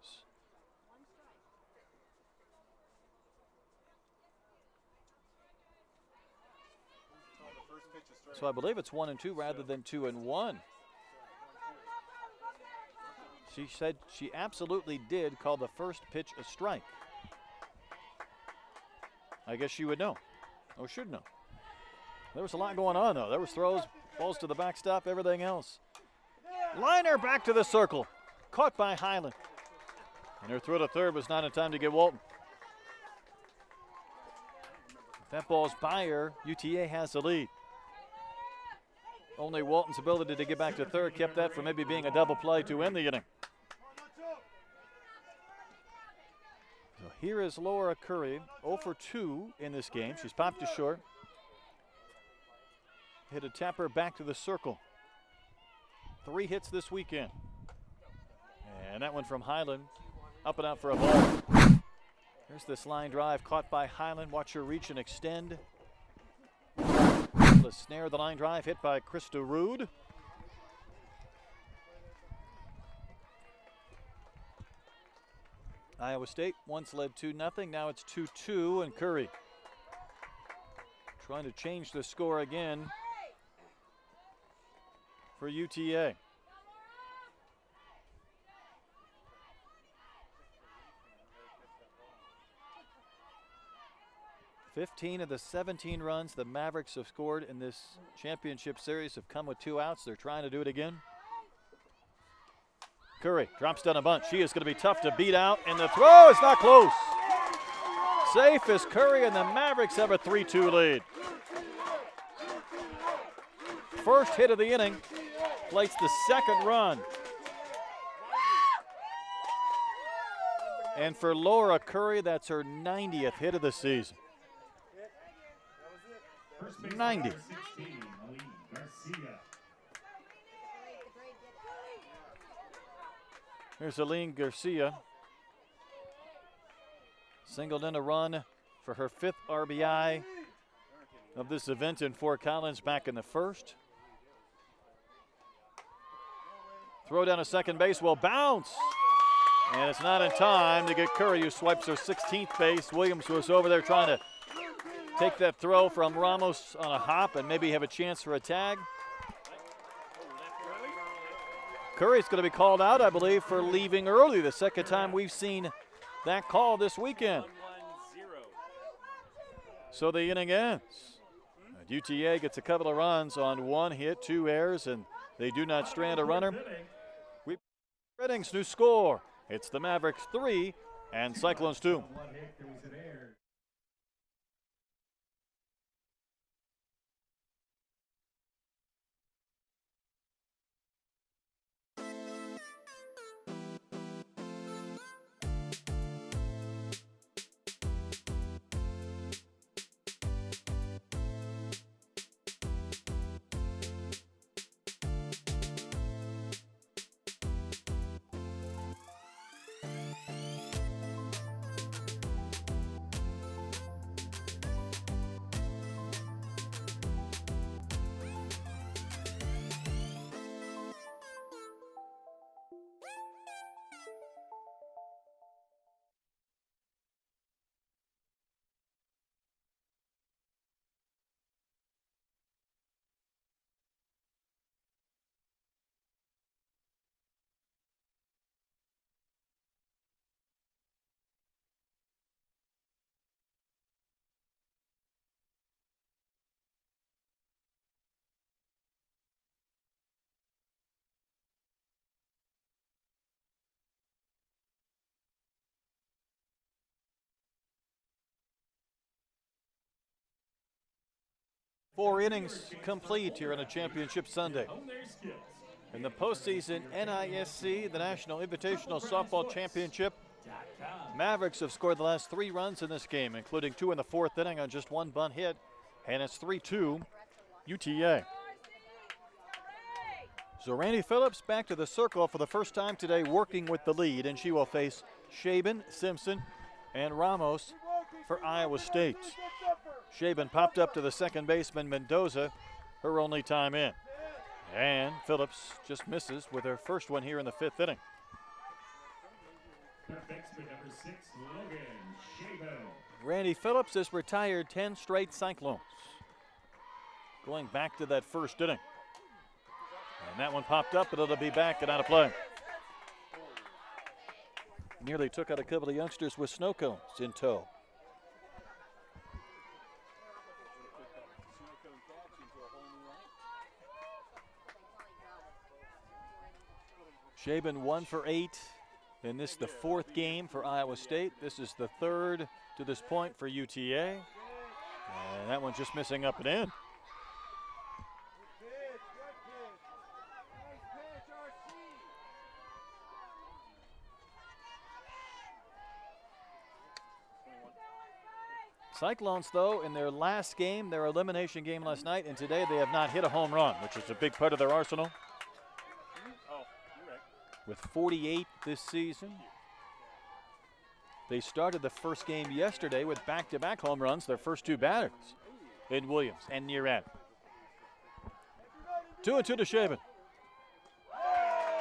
So I believe it's 1-2 rather than 2-1. She said she absolutely did call the first pitch a strike. I guess she would know, or should know. There was a lot going on, though. There was throws, balls to the backstop, everything else. Liner back to the circle, caught by Highland. And her throw to third was not in time to get Walton. If that ball's by her, UTA has the lead. Only Walton's ability to get back to third kept that from maybe being a double play to end the inning. So here is Laura Curry, 0 for 2 in this game. She's popped to short. Hit a tapper back to the circle. 3 hits this weekend. And that one from Highland, up and out for a ball. Here's this line drive caught by Highland. Watch her reach and extend. The snare, the line drive hit by Krista Rude. Iowa State once led 2-0. Now it's 2-2, and Curry trying to change the score again for UTA. "15 of the 17 runs the Mavericks have scored in this championship series have come with 2 outs. They're trying to do it again. Curry drops down a bunt. She is going to be tough to beat out, and the throw is not close. Safe is Curry, and the Mavericks have a 3-2 lead. First hit of the inning, plates the second run. And for Laura Curry, that's her 90th hit of the season. 90. Here's Aline Garcia. Singled in a run for her 5th RBI of this event in Fort Collins back in the first. Throw down to second base will bounce. And it's not in time to get Curry, who swipes her 16th base. Williams was over there trying to take that throw from Ramos on a hop and maybe have a chance for a tag. Curry's going to be called out, I believe, for leaving early. The second time we've seen that call this weekend. So the inning ends. UTA gets a couple of runs on 1 hit, 2 errors, and they do not strand a runner. Innings, new score. It's the Mavericks 3 and Cyclones 2. One hit, there was an error. Four innings complete here on a championship Sunday. On their skills. In the postseason NISC, the National Invitational Softball Championship, Mavericks have scored the last 3 runs in this game, including 2 in the 4th inning on just 1 bunt hit, and it's 3-2 UTA. So Randy Phillips back to the circle for the first time today, working with the lead, and she will face Shaban, Simpson, and Ramos for Iowa State. Shaban popped up to the second baseman, Mendoza, her only time in. And Phillips just misses with her first one here in the 5th inning. Batsman number 6, Logan Shaban. Randy Phillips has retired 10 straight Cyclones, going back to that first inning. And that one popped up, but it'll be back and out of play. Nearly took out a couple of youngsters with snow cones in tow. Shaban 1 for 8 in this, the 4th game for Iowa State. This is the 3rd to this point for UTA. And that one just missing up and in. Cyclones, though, in their last game, their elimination game last night, and today they have not hit a home run, which is a big part of their arsenal. With 48 this season. They started the first game yesterday with back-to-back home runs, their first 2 batters in Williams and Nearad. 2-2 to Shaban.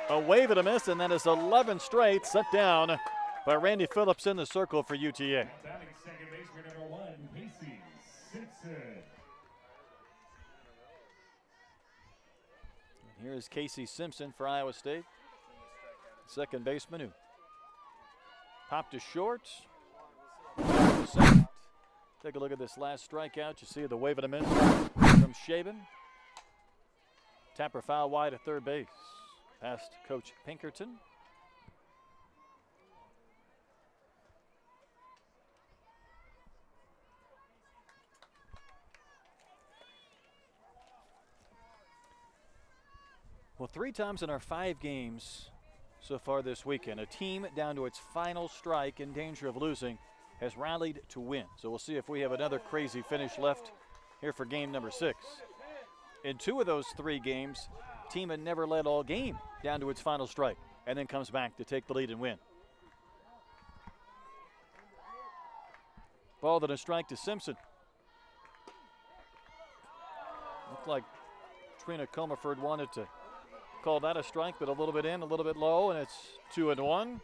A wave and a miss, and that is 11 straight set down by Randy Phillips in the circle for UTA. Batting second baseman number 1, Casey Simpson. And here is Casey Simpson for Iowa State. Second baseman who popped to short. Take a look at this last strikeout. You see the wave of a miss from Shaban. Tapper foul wide at third base. Past Coach Pinkerton. Well, 3 times in our 5 games so far this weekend, a team down to its final strike in danger of losing has rallied to win. So we'll see if we have another crazy finish left here for game number 6. In 2 of those 3 games, team had never led all game down to its final strike and then comes back to take the lead and win. Ball that a strike to Simpson. Looked like Trina Comerford wanted to call that a strike, but a little bit in, a little bit low, and it's 2-1.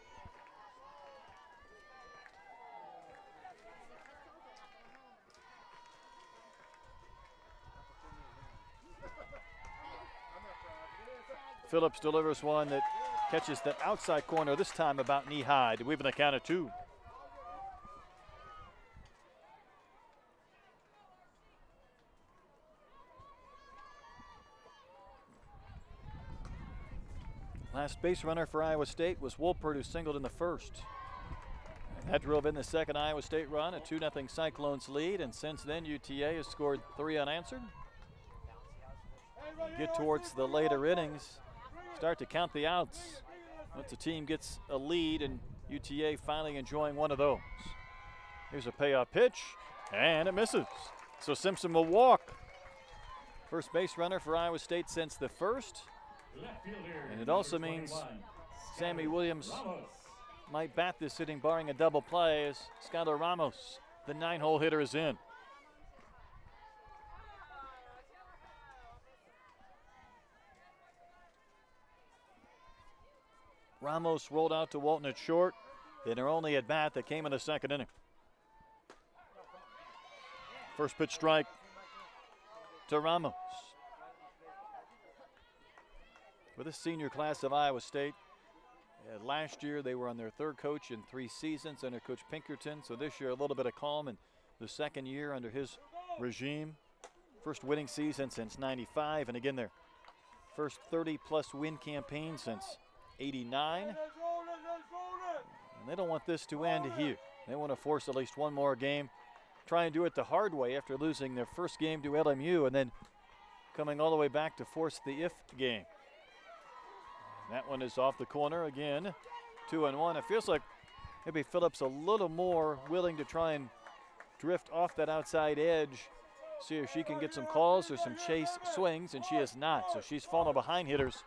Phillips delivers one that catches that outside corner, this time about knee high, to even the count of 2. Last base runner for Iowa State was Wolpert, who singled in the first. That drove in the second Iowa State run, a 2-0 Cyclones lead, and since then UTA has scored 3 unanswered. Get towards the later innings, start to count the outs. Once the team gets a lead, and UTA finally enjoying one of those. Here's a payoff pitch, and it misses. So Simpson will walk. First base runner for Iowa State since the first. And it also means Sammy Williams might bat this inning, barring a double play, as Skylar Ramos, the 9-hole hitter, is in. Ramos rolled out to Walton at short in her only at bat that came in the second inning. First pitch strike to Ramos. For this senior class of Iowa State, last year they were on their third coach in 3 seasons under Coach Pinkerton. So this year a little bit of calm in the second year under his regime. First winning season since '95, and again their first 30-plus win campaign since '89. And they don't want this to end here. They want to force at least one more game. Try and do it the hard way after losing their first game to LMU and then coming all the way back to force the if game. That one is off the corner again, 2-1. It feels like maybe Phillips a little more willing to try and drift off that outside edge, see if she can get some calls or some chase swings, and she is not. So she's fallen behind hitters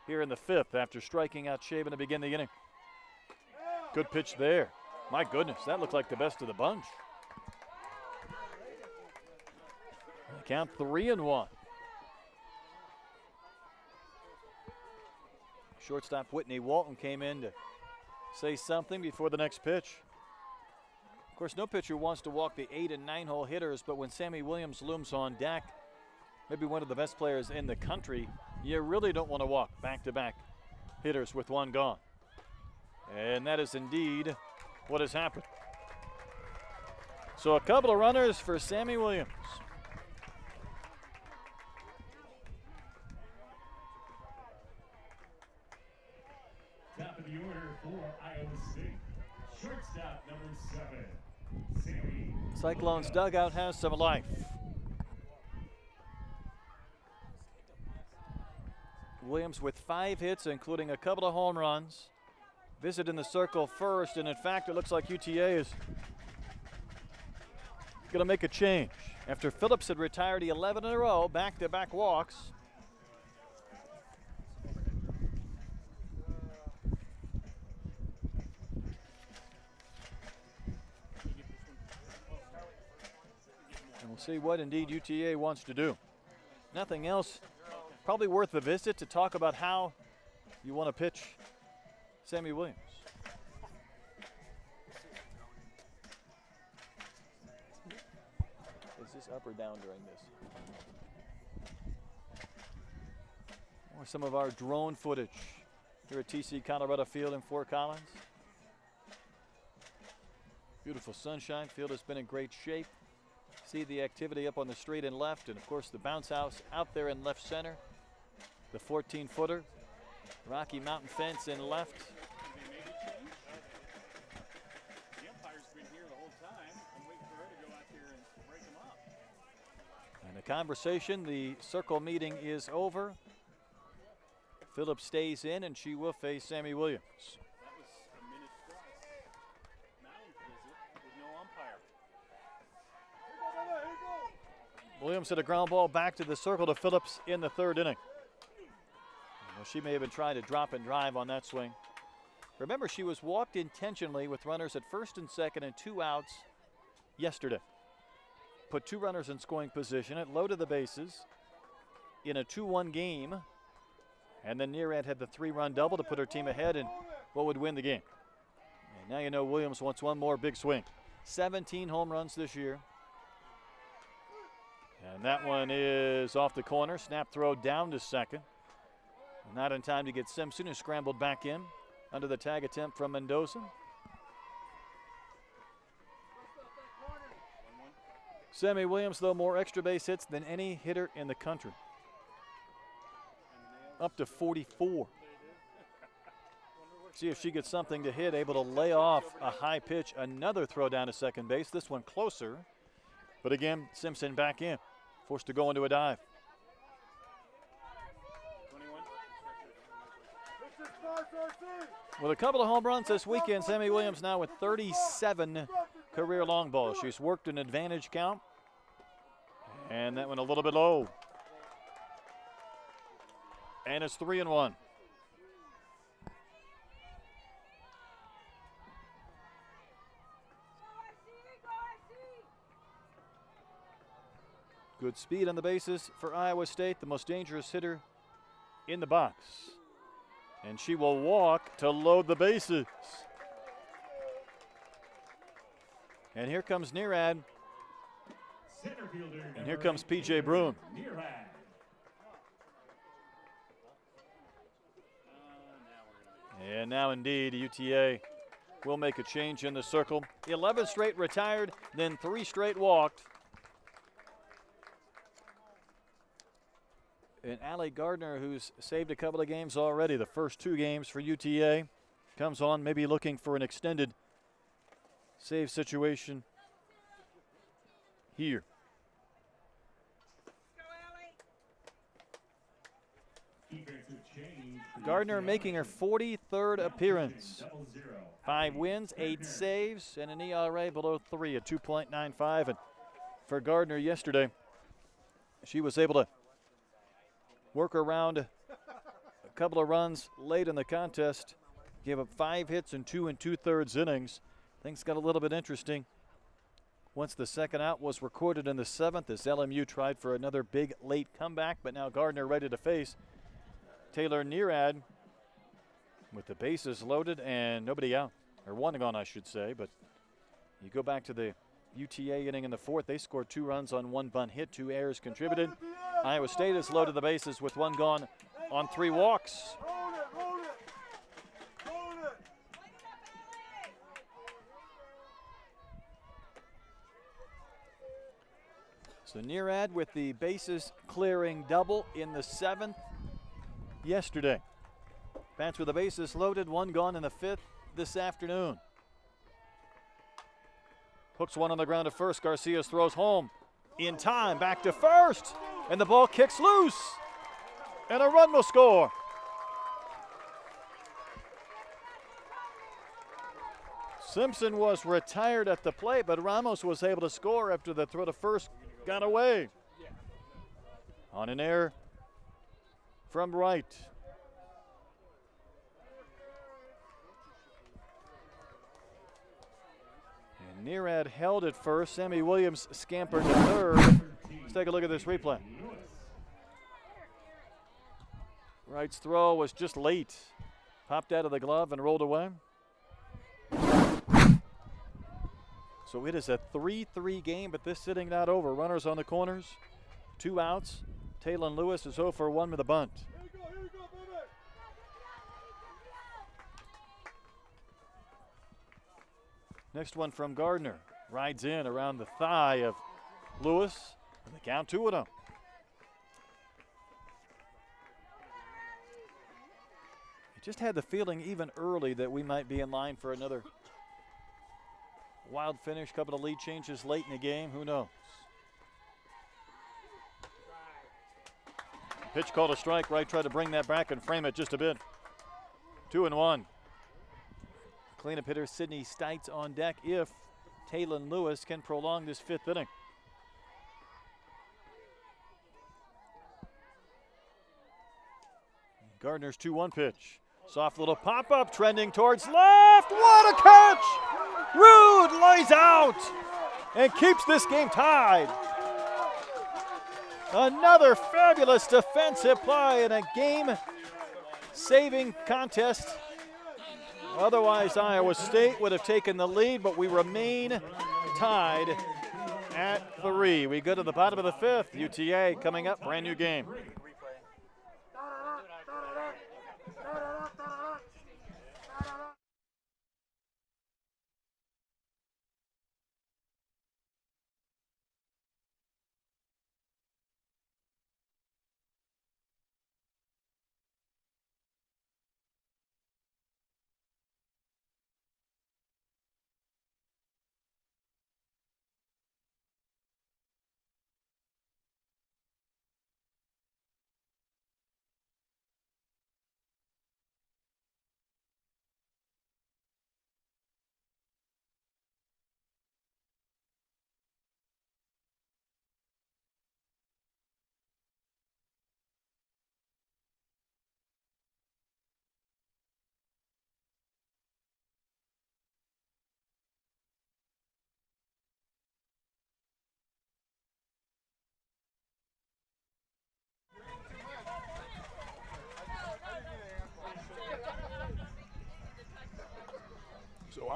here in the 5th after striking out Shaven to begin the inning. Good pitch there. My goodness, that looked like the best of the bunch. Count 3-1. Shortstop Whitney Walton came in to say something before the next pitch. Of course, no pitcher wants to walk the 8 and 9-hole hitters, but when Sammy Williams looms on deck, maybe one of the best players in the country, you really don't want to walk back-to-back hitters with one gone. And that is indeed what has happened. So a couple of runners for Sammy Williams. Top of the order for Iowa State, shortstop number 7, Sammy. Cyclones dugout has some life. Williams with 5 hits, including a couple of home runs. Visit in the circle first, and in fact, it looks like UTA is going to make a change. After Phillips had retired 11 in a row, back-to-back walks. And we'll see what indeed UTA wants to do. Nothing else probably worth the visit to talk about how you want to pitch Sammy Williams. Is this up or down during this? Or some of our drone footage here at TC Colorado Field in Fort Collins. Beautiful sunshine. Field has been in great shape. See the activity up on the straight and left, and of course the bounce house out there in left center. The 14-footer. Rocky Mountain fence in left. They made a change. The umpire's been here the whole time. I'm waiting for her to go out there and break them up. And the conversation, the circle meeting is over. Phillips stays in, and she will face Sammy Williams. That was a minute plus. Mountain's visit with no umpire. Williams hit a ground ball back to the circle to Phillips in the 3rd inning. Well, she may have been trying to drop and drive on that swing. Remember, she was walked intentionally with runners at 1st and 2nd and 2 outs yesterday. Put 2 runners in scoring position. It loaded the bases in a 2-1 game. And then Nearad had the 3-run double to put her team ahead and what would win the game. And now you know Williams wants one more big swing. 17 home runs this year. And that one is off the corner. Snap throw down to second. Not in time to get Simpson, who scrambled back in under the tag attempt from Mendoza. Sammy Williams, though, more extra base hits than any hitter in the country. Up to 44. See if she gets something to hit, able to lay off a high pitch, another throw down to second base, this one closer. But again, Simpson back in, forced to go into a dive. 21. With a couple of home runs this weekend, Sammy Williams now with 37 career long balls. She's worked an advantage count. And that one a little bit low. And it's 3-1. Good speed on the bases for Iowa State, the most dangerous hitter in the box. And she will walk to load the bases. And here comes Nearad. And here comes P.J. Broom. And now indeed UTA will make a change in the circle. 11 straight retired, then 3 straight walked. And Allie Gardner, who's saved a couple of games already, the first 2 games for UTA, comes on maybe looking for an extended save situation here. Gardner making her 43rd appearance. 5 wins, 8 saves, and an ERA below 3 at 2.95. And for Gardner yesterday, she was able to work around a couple of runs late in the contest. Gave up 5 hits in 2 2/3 innings. Things got a little bit interesting once the second out was recorded in the 7th as LMU tried for another big late comeback, but now Gardner ready to face Taylor Nearad with the bases loaded and nobody out, or 1 gone I should say. But you go back to the UTA inning in the 4th, they scored 2 runs on 1 bunt hit, 2 errors contributed. Iowa State has loaded the bases with 1 gone on 3 walks. So Nearad with the bases clearing double in the 7th yesterday. Bats with the bases loaded, 1 gone in the 5th this afternoon. Hooks one on the ground to first. Garcias throws home in time, back to first, and the ball kicks loose, and a run will score. Simpson was retired at the plate, but Ramos was able to score after the throw to first got away on an error from Wright. And Nearad held at first. Sammy Williams scampered to third. Let's take a look at this replay. Wright's throw was just late. Popped out of the glove and rolled away. So it is a 3-3 game, but this inning not over. Runners on the corners, 2 outs. Taylon Lewis is 0 for 1 with a bunt. Next one from Gardner. Rides in around the thigh of Lewis, and the count 2-0. Just had the feeling even early that we might be in line for another wild finish, couple of lead changes late in the game, who knows? Pitch called a strike. Wright tried to bring that back and frame it just a bit. 2-1. Cleanup hitter Sydney Stites on deck if Taylon Lewis can prolong this 5th inning. Gardner's 2-1 pitch. Soft little pop-up trending towards left. What a catch! Rude lays out and keeps this game tied. Another fabulous defensive play in a game-saving contest. Otherwise, Iowa State would have taken the lead, but we remain tied at 3. We go to the bottom of the 5th. UTA coming up, brand new game.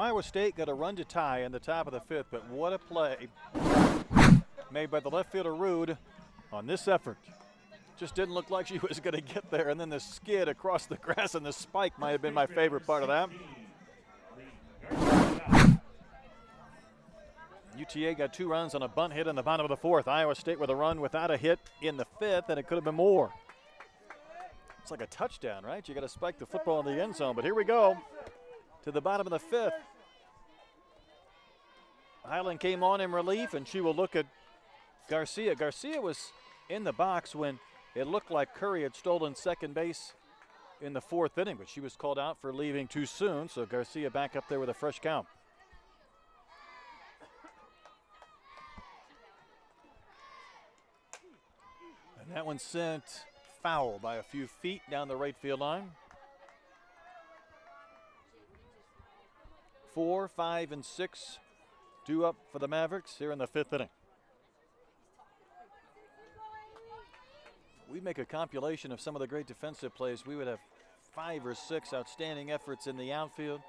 Iowa State got a run to tie in the top of the 5th, but what a play made by the left fielder Rude on this effort. Just didn't look like she was going to get there, and then the skid across the grass and the spike might have been my favorite part of that. UTA got 2 runs on a bunt hit in the bottom of the 4th. Iowa State with a run without a hit in the 5th, and it could have been more. It's like a touchdown, right? You got to spike the football in the end zone, but here we go to the bottom of the 5th. Highland came on in relief, and she will look at Garcia. Garcia was in the box when it looked like Curry had stolen second base in the 4th inning, but she was called out for leaving too soon, so Garcia back up there with a fresh count. And that one sent foul by a few feet down the right field line. 4, 5, and 6 due up for the Mavericks here in the 5th inning. We make a compilation of some of the great defensive plays. We would have 5 or 6 outstanding efforts in the outfield,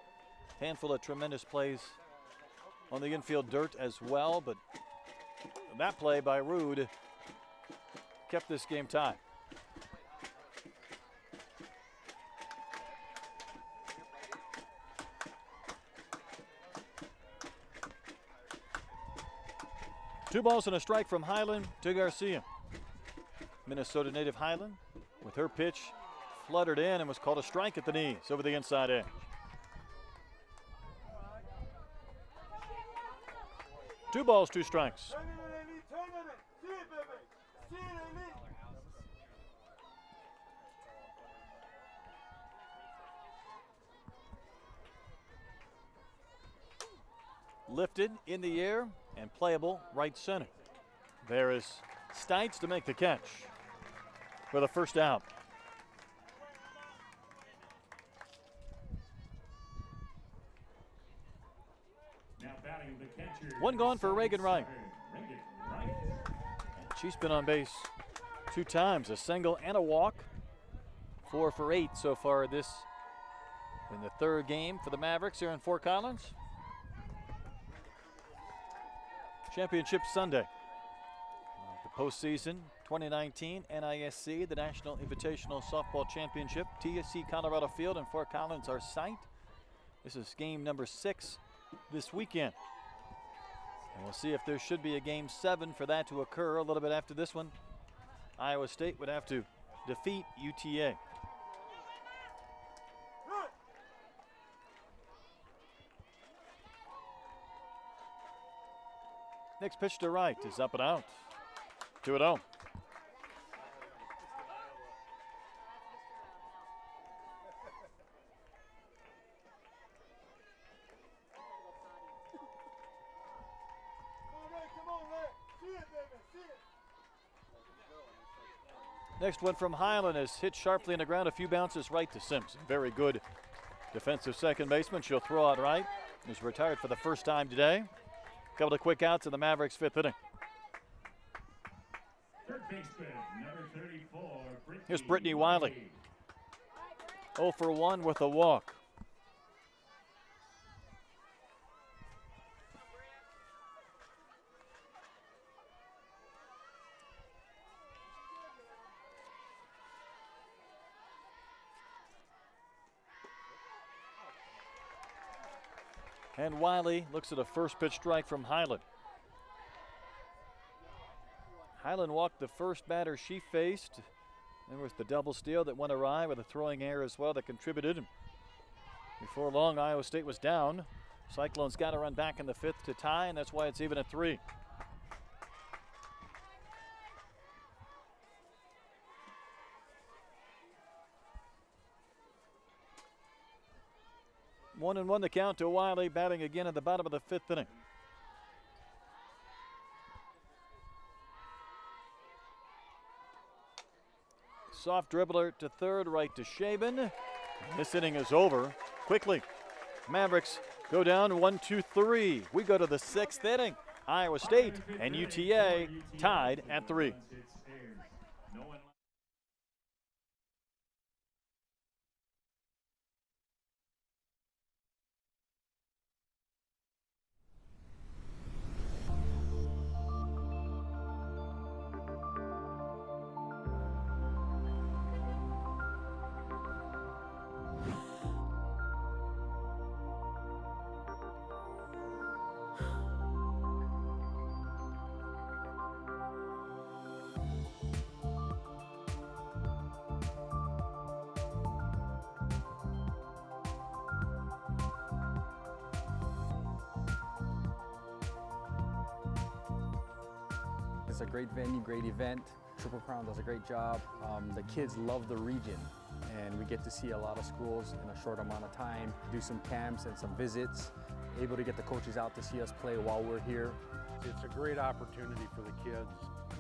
handful of tremendous plays on the infield dirt as well, but that play by Rude kept this game tied. Two balls and a strike from Highland to Garcia. Minnesota native Highland with her pitch fluttered in and was called a strike at the knees over the inside edge. Two balls, 2 strikes. Lifted in the air and playable right center. There is Stites to make the catch for the first out. Now batting the catcher. One gone for Reagan Wright. She's been on base 2 times, a single and a walk. 4 for 8 so far this in the 3rd game for the Mavericks here in Fort Collins. Championship Sunday. The postseason 2019 NISC, the National Invitational Softball Championship. TSC Colorado Field in Fort Collins, our site. This is game number 6 this weekend. And we'll see if there should be a game 7 for that to occur a little bit after this one. Iowa State would have to defeat UTA. Next pitch to right is up and out. 2-0. Next one from Highland is hit sharply in the ground. A few bounces right to Simpson. Very good defensive second baseman. She'll throw out right. He's retired for the first time today. Couple of quick outs in the Mavericks' 5th inning. Third baseman, number 34, Here's Brittany Wiley. 0 for 1 with a walk. And Wiley looks at a first pitch strike from Highland. Highland walked the first batter she faced. There was the double steal that went awry with a throwing error as well that contributed. Before long, Iowa State was down. Cyclones got to run back in the 5th to tie, and that's why it's even at 3. One and one the count to Wiley, batting again at the bottom of the 5th inning. Soft dribbler to third, right to Shaban. This inning is over quickly. Mavericks go down 1-2-3. We go to the 6th inning. Iowa State and UTA tied at 3. It's a great venue, great event. Triple Crown does a great job. The kids love the region, and we get to see a lot of schools in a short amount of time, do some camps and some visits, able to get the coaches out to see us play while we're here. It's a great opportunity for the kids.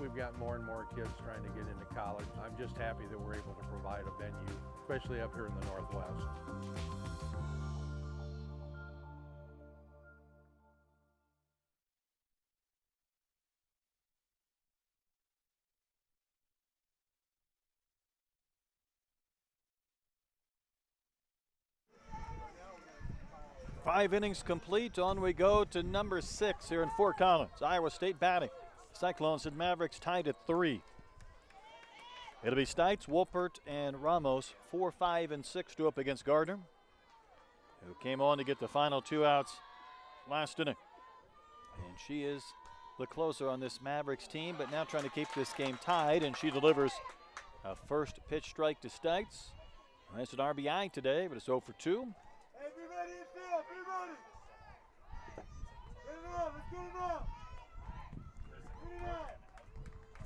We've got more and more kids trying to get into college. I'm just happy that we're able to provide a venue, especially up here in the Northwest. 5 innings complete. On we go to number 6 here in Fort Collins. Iowa State batting. Cyclones and Mavericks tied at 3. It'll be Stites, Wolpert, and Ramos, 4, 5, and 6 to up against Gardner, who came on to get the final 2 outs last inning. And she is the closer on this Mavericks team, but now trying to keep this game tied, and she delivers a first pitch strike to Stites. That's an RBI today, but it's 0 for 2. Everybody in field, everybody! Get it up, let's get it up! Get it up!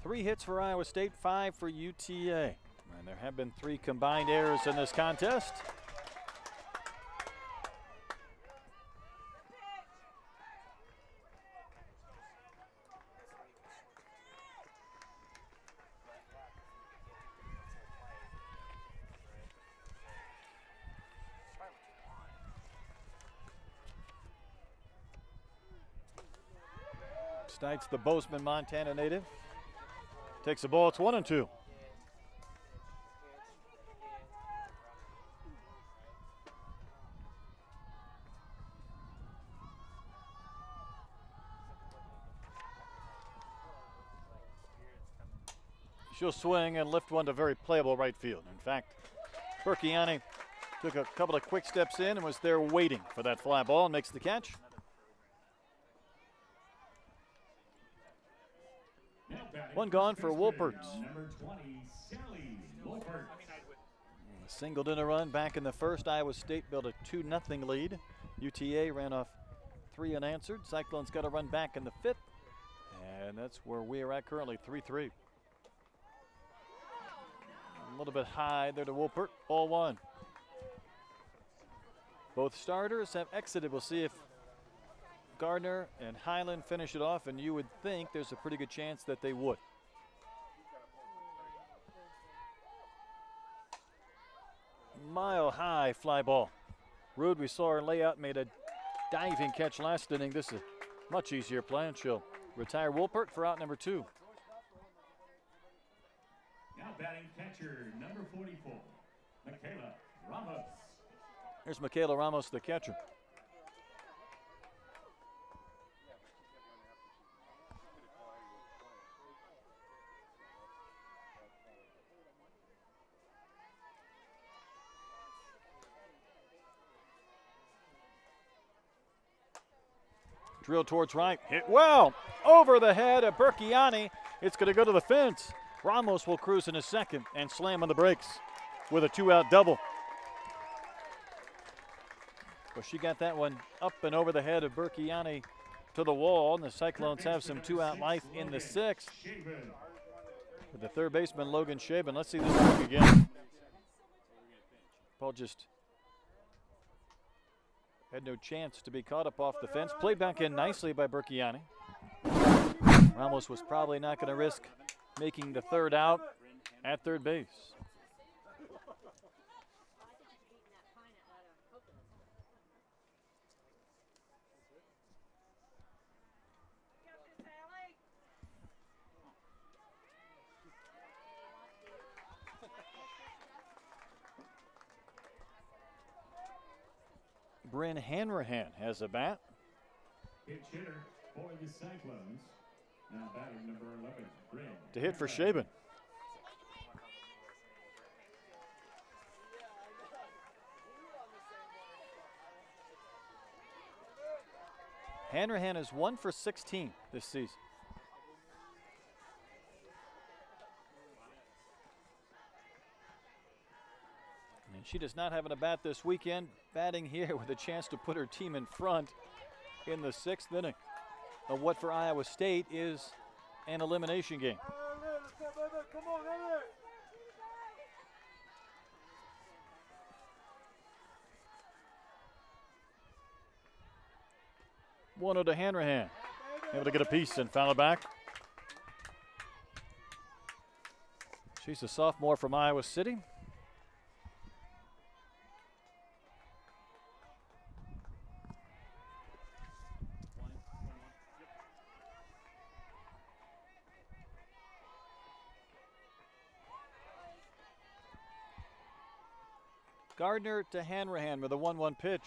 3 hits for Iowa State, 5 for UTA. And there have been 3 combined errors in this contest. Stites, the Bozeman, Montana native, takes the ball. It's 1 and 2. She'll swing and lift one to very playable right field. In fact, Berkiani took a couple of quick steps in and was there waiting for that fly ball and makes the catch. One gone for Wolpert. Number 20, Sally Wolpert. Singled in a run back in the first. Iowa State built a 2-0 lead. UTA ran off 3 unanswered. Cyclones got a run back in the 5th. And that's where we are at currently, 3-3. A little bit high there to Wolpert. Ball 1. Both starters have exited. We'll see if Gardner and Highland finish it off, and you would think there's a pretty good chance that they would. Mile high fly ball. Rude, we saw her lay out, made a diving catch last inning. This is a much easier play, and she'll retire Wolpert for out number 2. Now batting catcher, number 44, Michaela Ramos. Here's Michaela Ramos, the catcher. Drill towards right, hit well, over the head of Berkiani. It's going to go to the fence. Ramos will cruise in a second and slam on the brakes with a 2-out double. Well, she got that one up and over the head of Berkiani to the wall, and the Cyclones have some 2-out life in the 6th. With the third baseman, Logan Shaban. Let's see this work again. Paul just had no chance to be caught up off the fence. Played back in nicely by Berkiani. Ramos was probably not going to risk making the 3rd out at third base. Bryn Hanrahan has a bat. Pitch hitter for the Cyclones. Now batting number 11, Bryn. To hit for Shaban. Hanrahan is 1 for 16 this season. And she does not have an at-bat this weekend, batting here with a chance to put her team in front in the 6th inning of what for Iowa State is an elimination game. Come on, Elliot. One to Hanrahan. Able to get a piece and foul it back. She's a sophomore from Iowa City. Gardner to Hanrahan with a 1-1 pitch.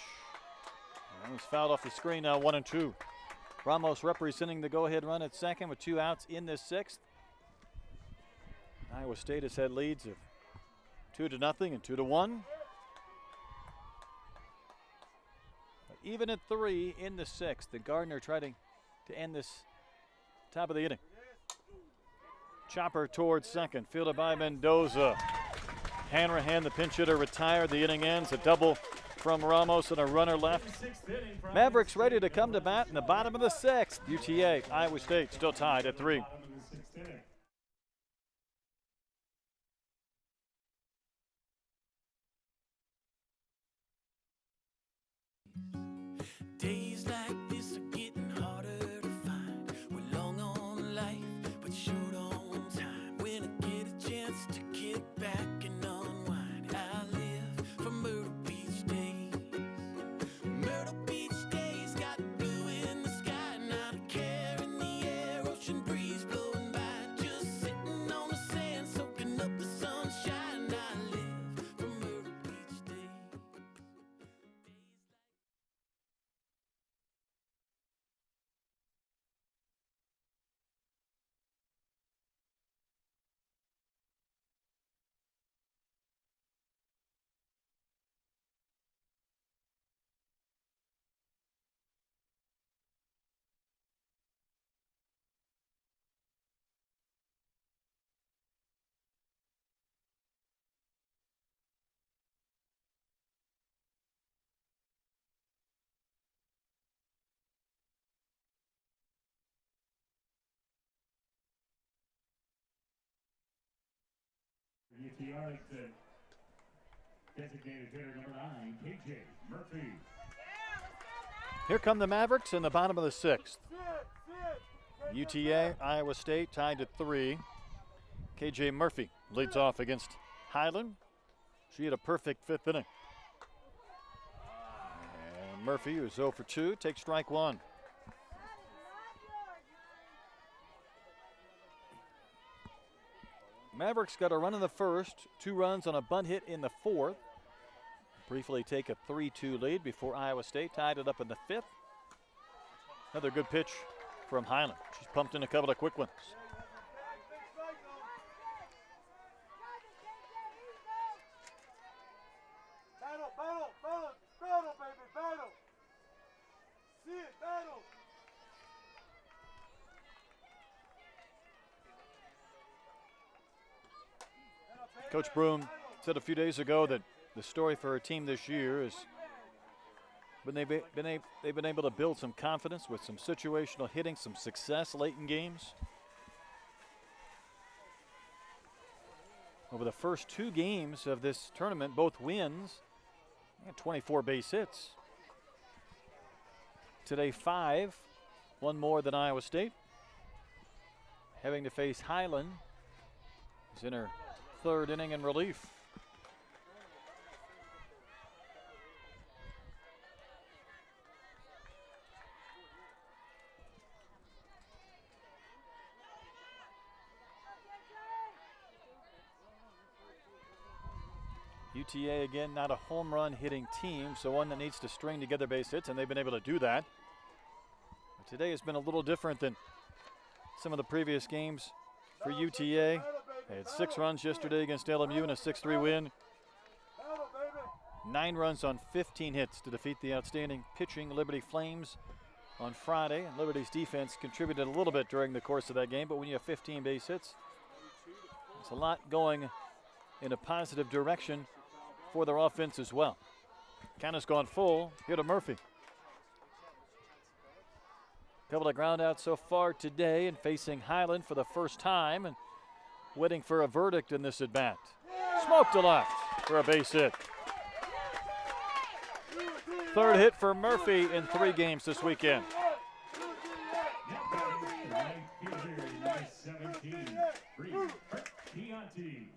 And was fouled off the screen now, 1-2. Ramos representing the go-ahead run at second with 2 outs in this 6th. Iowa State has had leads of 2-0 and 2-1. But even at 3 in the 6th, the Gardner trying to end this top of the inning. Chopper towards second, fielded by Mendoza. Hanrahan, the pinch hitter, retired. The inning ends. A double from Ramos and a runner left. Mavericks ready to come to bat in the bottom of the 6th. UTA, Iowa State still tied at 3. Days like this are getting harder to find. We're long on life, but short on time. When I get a chance to kick back and unwind, I live for Myrtle Beach days. Myrtle Beach days got blue in the sky, not a care in the air, ocean breeze blowing by. Just sitting on the sand, soaking up the sunshine. I live for Myrtle Beach days. UT Arlington, designated hitter number 9, KJ Murphy. Here come the Mavericks in the bottom of the 6th. UTA, Iowa State tied at 3. KJ Murphy leads off against Highland. She had a perfect 5th inning. And Murphy, who's 0 for 2, takes strike 1. Mavericks got a run in the 1st, 2 runs on a bunt hit in the 4th. Briefly take a 3-2 lead before Iowa State tied it up in the 5th. Another good pitch from Highland. She's pumped in a couple of quick ones. Battle, battle, battle, battle, baby, battle. See it, battle. Coach Broom said a few days ago that the story for her team this year is when they've been able to build some confidence with some situational hitting, some success late in games. Over the first 2 games of this tournament, both wins, and 24 base hits. Today 5, 1 more than Iowa State. Having to face Highland, who's in her 3rd inning in relief. UTA, again, not a home run hitting team, so one that needs to string together base hits, and they've been able to do that. But today has been a little different than some of the previous games for UTA. They had 6 runs yesterday against LMU in a 6-3 win. 9 runs on 15 hits to defeat the outstanding pitching Liberty Flames on Friday. And Liberty's defense contributed a little bit during the course of that game, but when you have 15 base hits, there's a lot going in a positive direction for their offense as well. Count has gone full. Here to Murphy. Couple of ground outs so far today, and facing Highland for the first time and waiting for a verdict in this at bat. Smoke to left for a base hit. Third hit for Murphy in 3 games this weekend. Right fielder, number 17, Chianti.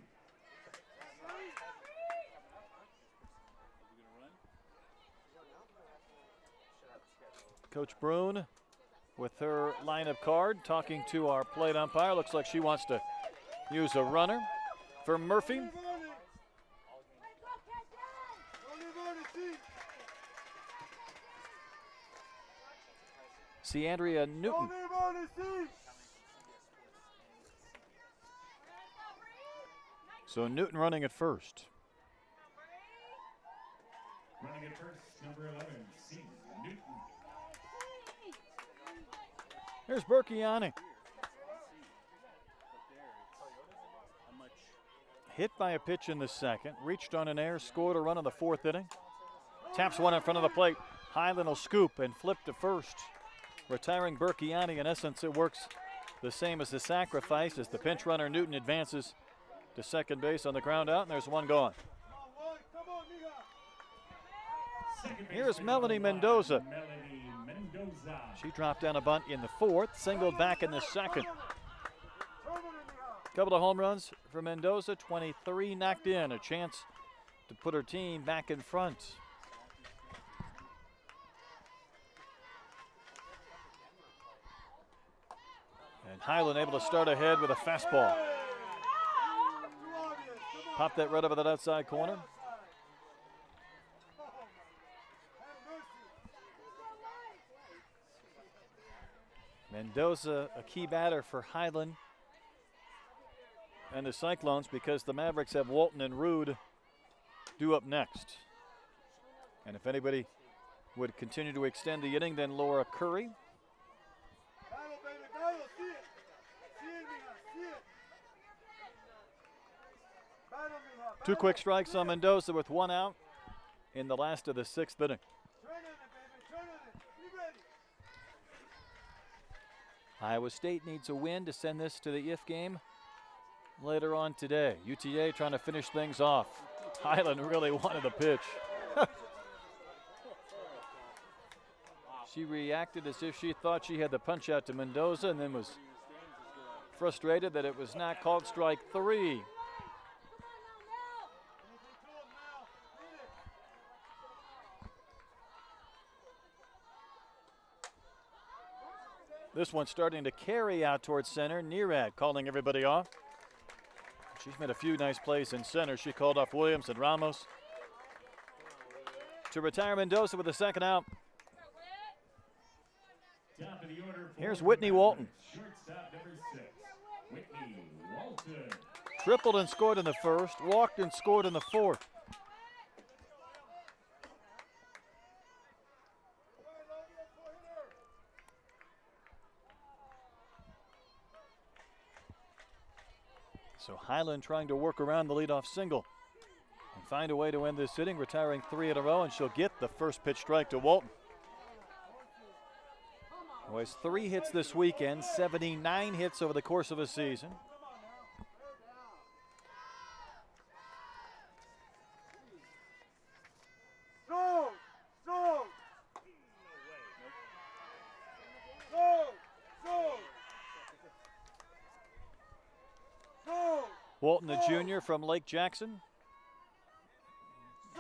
Coach Brune with her lineup card talking to our plate umpire. Looks like she wants to use a runner for Murphy. See Andrea Newton. So Newton running at first. Running at first, number 11, C. Newton. Here's Berkiani. Hit by a pitch in the second. Reached on an air, scored a run in the 4th inning. Taps one in front of the plate. Highland will scoop and flip to first. Retiring Berkiani. In essence, it works the same as the sacrifice as the pinch runner Newton advances to second base on the ground out, and there's one gone. Here's Melanie Mendoza. She dropped down a bunt in the 4th, singled back in the 2nd. Couple of home runs for Mendoza, 23 knocked in, a chance to put her team back in front. And Highland able to start ahead with a fastball. Pop that right over that outside corner. Mendoza, a key batter for Highland and the Cyclones, because the Mavericks have Walton and Rude due up next. And if anybody would continue to extend the inning, then Laura Curry. Two quick strikes on Mendoza with one out in the last of the 6th inning. Iowa State needs a win to send this to the if game later on today. UTA trying to finish things off. Highland really wanted the pitch. She reacted as if she thought she had the punch out to Mendoza, and then was frustrated that it was not called strike 3. This one's starting to carry out towards center. Nerad calling everybody off. She's made a few nice plays in center. She called off Williams and Ramos to retire Mendoza with the 2nd out. Top of the order. Here's Whitney Walton. Shortstop number 6, Whitney Walton. Tripled and scored in the 1st. Walked and scored in the 4th. So Highland trying to work around the leadoff single and find a way to end this inning, retiring 3 in a row, and she'll get the first pitch strike to Walton. Who has 3 hits this weekend, 79 hits over the course of a season. Walton, the junior from Lake Jackson,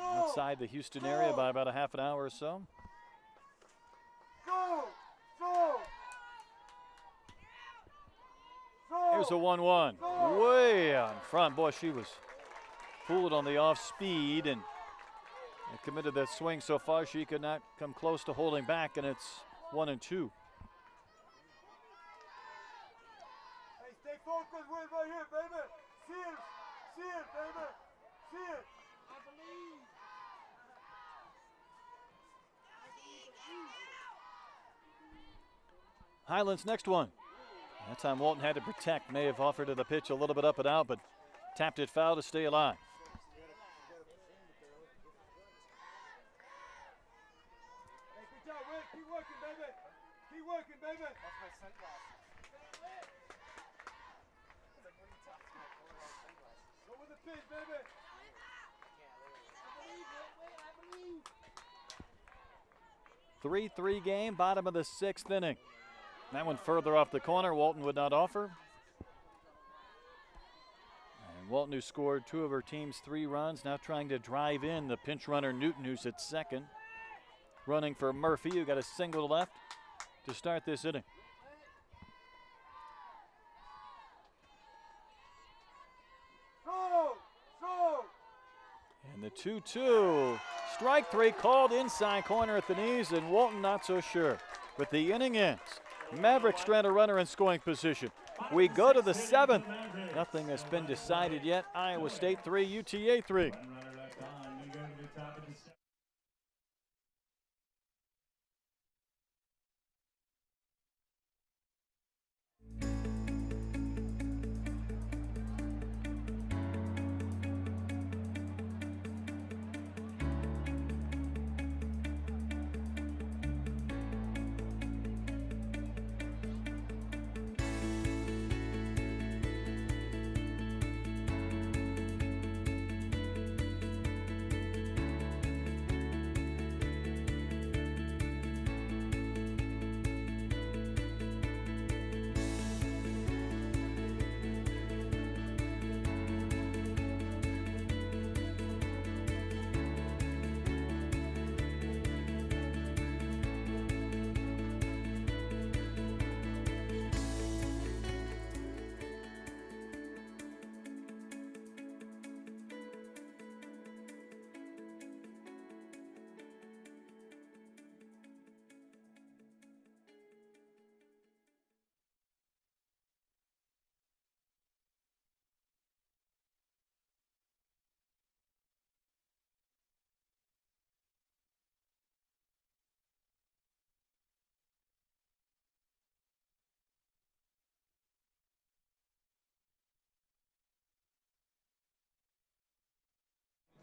outside the Houston area by about a half an hour or so. Here's a 1-1, way out in front. Boy, she was fooled on the off speed and committed that swing so far she could not come close to holding back, and it's 1-2. Hey, stay focused with right here, baby. See it, baby. See it. I believe. Highland's next one. That time Walton had to protect. May have offered her the pitch a little bit up and out, but tapped it foul to stay alive. Hey, good job, Rick. Keep working, baby. Keep working. working, baby. That's my sunglasses. It's like, what are you talking about? Pulling out sunglasses. Go with the pitch, baby. Yeah, 3-3 game, bottom of the 6th inning. That one further off the corner. Walton would not offer. And Walton, who scored 2 of her team's 3 runs, now trying to drive in the pinch runner Newton, who's at second. Running for Murphy, who got a single left to start this inning. And the 2-2. Strike 3 called inside corner at the knees, and Walton not so sure. But the inning ends. Mavericks strand a runner in scoring position. We go to the 7th. Nothing has been decided yet. Iowa State 3, UTA 3.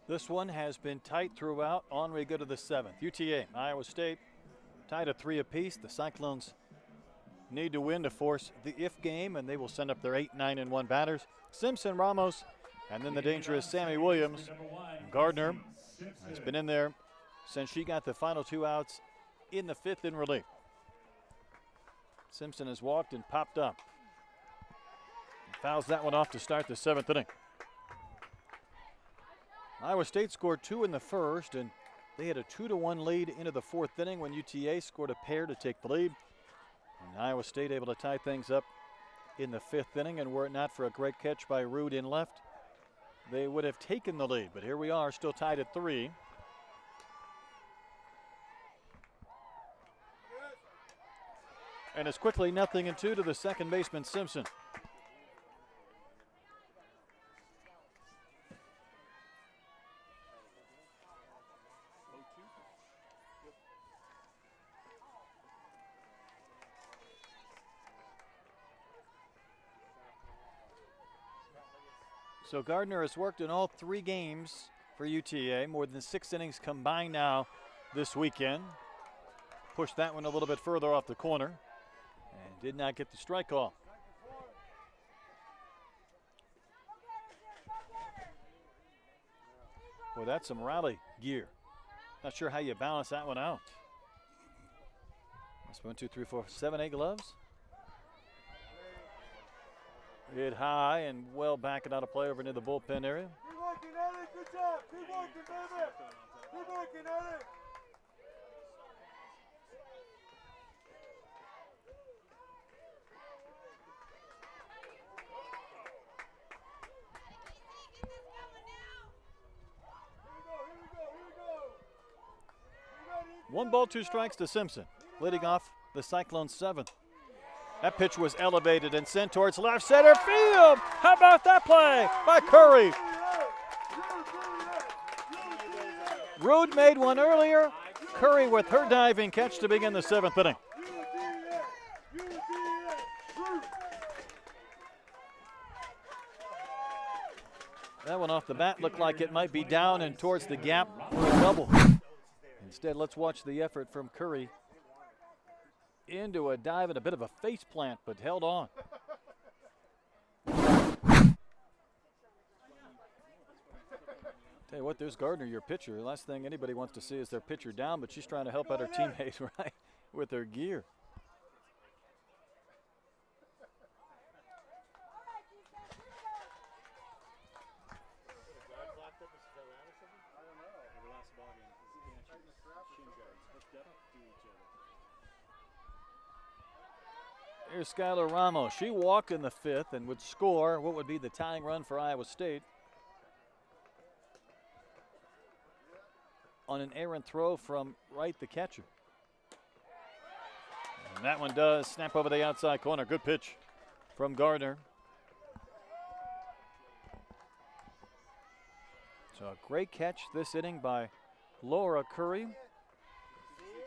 This one has been tight throughout. On we go to the 7th. UTA, Iowa State, tied at 3 apiece. The Cyclones need to win to force the if game, and they will send up their 8, 9, and 1 batters. Simpson, Ramos, and then the dangerous Sammy Williams. Gardner has been in there since she got the final 2 outs in the 5th in relief. Simpson has walked and popped up. And fouls that one off to start the 7th inning. Iowa State scored 2 in the 1st, and they had a 2-1 lead into the 4th inning when UTA scored a pair to take the lead. And Iowa State able to tie things up in the 5th inning, and were it not for a great catch by Rude in left, they would have taken the lead. But here we are, still tied at 3. And it's quickly 0-2 to the second baseman, Simpson. So Gardner has worked in all 3 games for UTA, more than 6 innings combined now this weekend. Pushed that one a little bit further off the corner and did not get the strike call. Boy, that's some rally gear. Not sure how you balance that one out. That's 1, 2, 3, 4, 7, 8 gloves. Hit high and well backing out of play over near the bullpen area. Keep working, Ellie. Good job. Keep working, baby. Keep working, Ellie. One ball, 2 strikes to Simpson, leading off the Cyclones' 7th. That pitch was elevated and sent towards left center field. How about that play by Curry? Rude made one earlier. Curry with her diving catch to begin the 7th inning. That one off the bat looked like it might be down and towards the gap for a double. Instead, let's watch the effort from Curry into a dive and a bit of a face plant, but held on. Tell you what, there's Gardner, your pitcher. Last thing anybody wants to see is their pitcher down, but she's trying to help out her teammates, right, with her gear. Here's Skylar Ramos. She walked in the 5th and would score what would be the tying run for Iowa State on an errant throw from Wright, the catcher. And that one does snap over the outside corner. Good pitch from Gardner. So a great catch this inning by Laura Curry,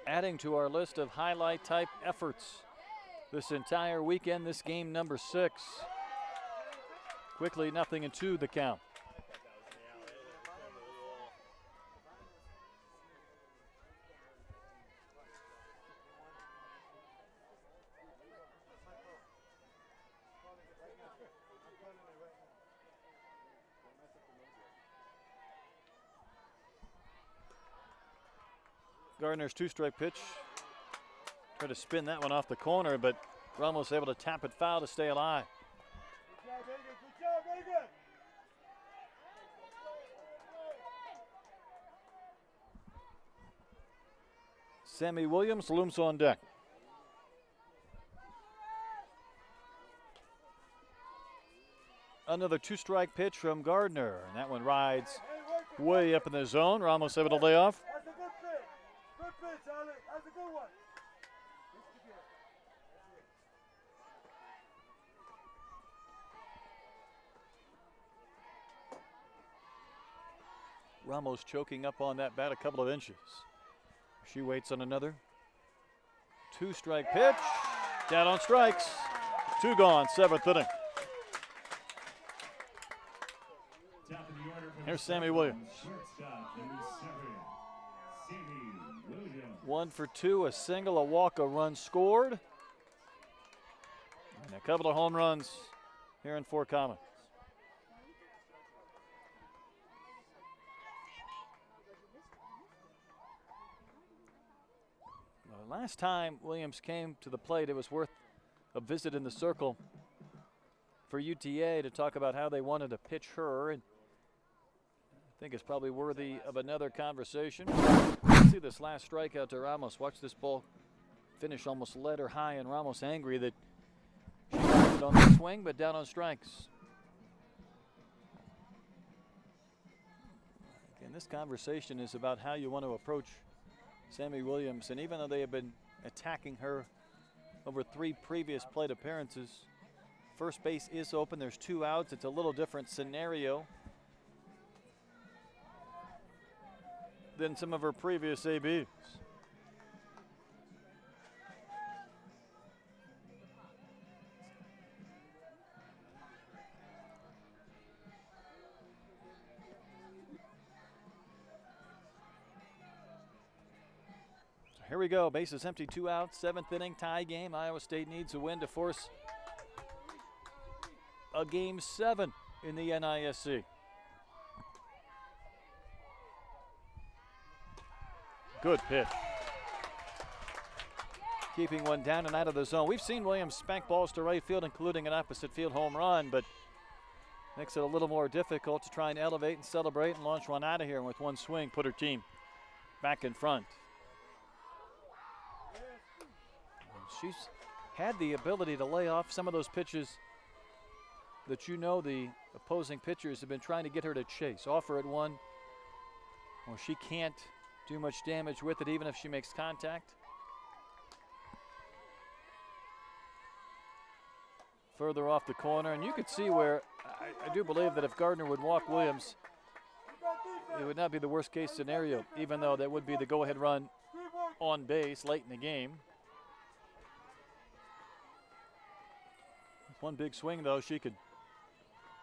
adding to our list of highlight type efforts this entire weekend. This game number 6. Quickly 0-2 the count. Gardner's 2-strike pitch. Try to spin that one off the corner, but Ramos able to tap it foul to stay alive. Good job, very good. Good job, very good. Sammy Williams looms on deck. Another 2-strike pitch from Gardner, and that one rides way up in the zone. Ramos able to lay off. That's a good pitch. Good pitch, Charlie. That's a good one. Ramos choking up on that bat a couple of inches. She waits on another 2-strike pitch. Down on strikes. 2 gone, 7th inning. Here's Sammy Williams. 1 for 2, a single, a walk, a run scored. And a couple of home runs here in Fort Collins. Last time Williams came to the plate, it was worth a visit in the circle for UTA to talk about how they wanted to pitch her, and I think it's probably worthy of another conversation. See this last strikeout to Ramos. Watch this ball finish almost letter high, and Ramos angry that she got it on the swing, but down on strikes. Again, this conversation is about how you want to approach Sammy Williams, and even though they have been attacking her over 3 previous plate appearances, first base is open. There's 2 outs. It's a little different scenario than some of her previous ABs. Here we go, bases empty, 2 outs, 7th inning, tie game. Iowa State needs a win to force a Game 7 in the NISC. Good pitch. Keeping one down and out of the zone. We've seen Williams spank balls to right field, including an opposite field home run, but makes it a little more difficult to try and elevate and celebrate and launch one out of here, and with one swing, put her team back in front. She's had the ability to lay off some of those pitches that you know the opposing pitchers have been trying to get her to chase. Offer at one, well, she can't do much damage with it even if she makes contact. Further off the corner, and you could see where I do believe that if Gardner would walk Williams, it would not be the worst case scenario, even though that would be the go-ahead run on base late in the game. One big swing, though, she could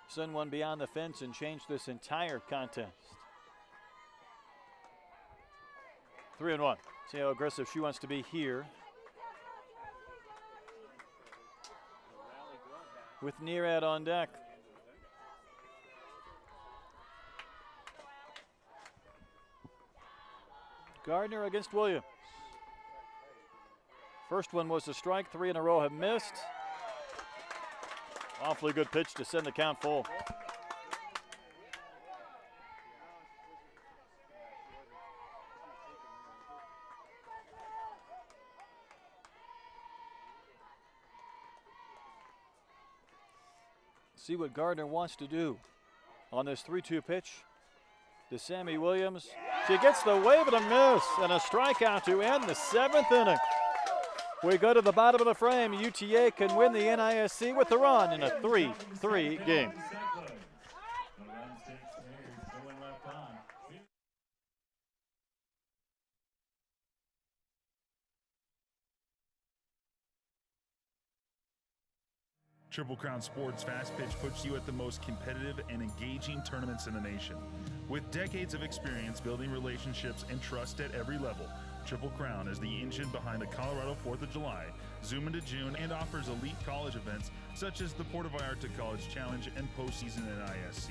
send one beyond the fence and change this entire contest. 3-1. See how aggressive she wants to be here. with Nearad on deck. Gardner against Williams. First one was a strike, 3 in a row have missed. Awfully good pitch to send the count full. See what Gardner wants to do on this 3-2 pitch to Sammy Williams. She gets the wave and a miss and a strikeout to end the 7th inning. We go to the bottom of the frame. UTA can win the NISC with the run in a 3-3 game. Triple Crown Sports Fast Pitch puts you at the most competitive and engaging tournaments in the nation. With decades of experience building relationships and trust at every level, Triple Crown is the engine behind the Colorado 4th of July, Zoom into June, and offers elite college events such as the Puerto Vallarta College Challenge and postseason NISC.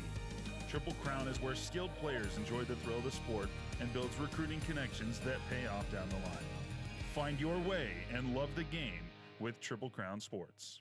Triple Crown is where skilled players enjoy the thrill of the sport and builds recruiting connections that pay off down the line. Find your way and love the game with Triple Crown Sports.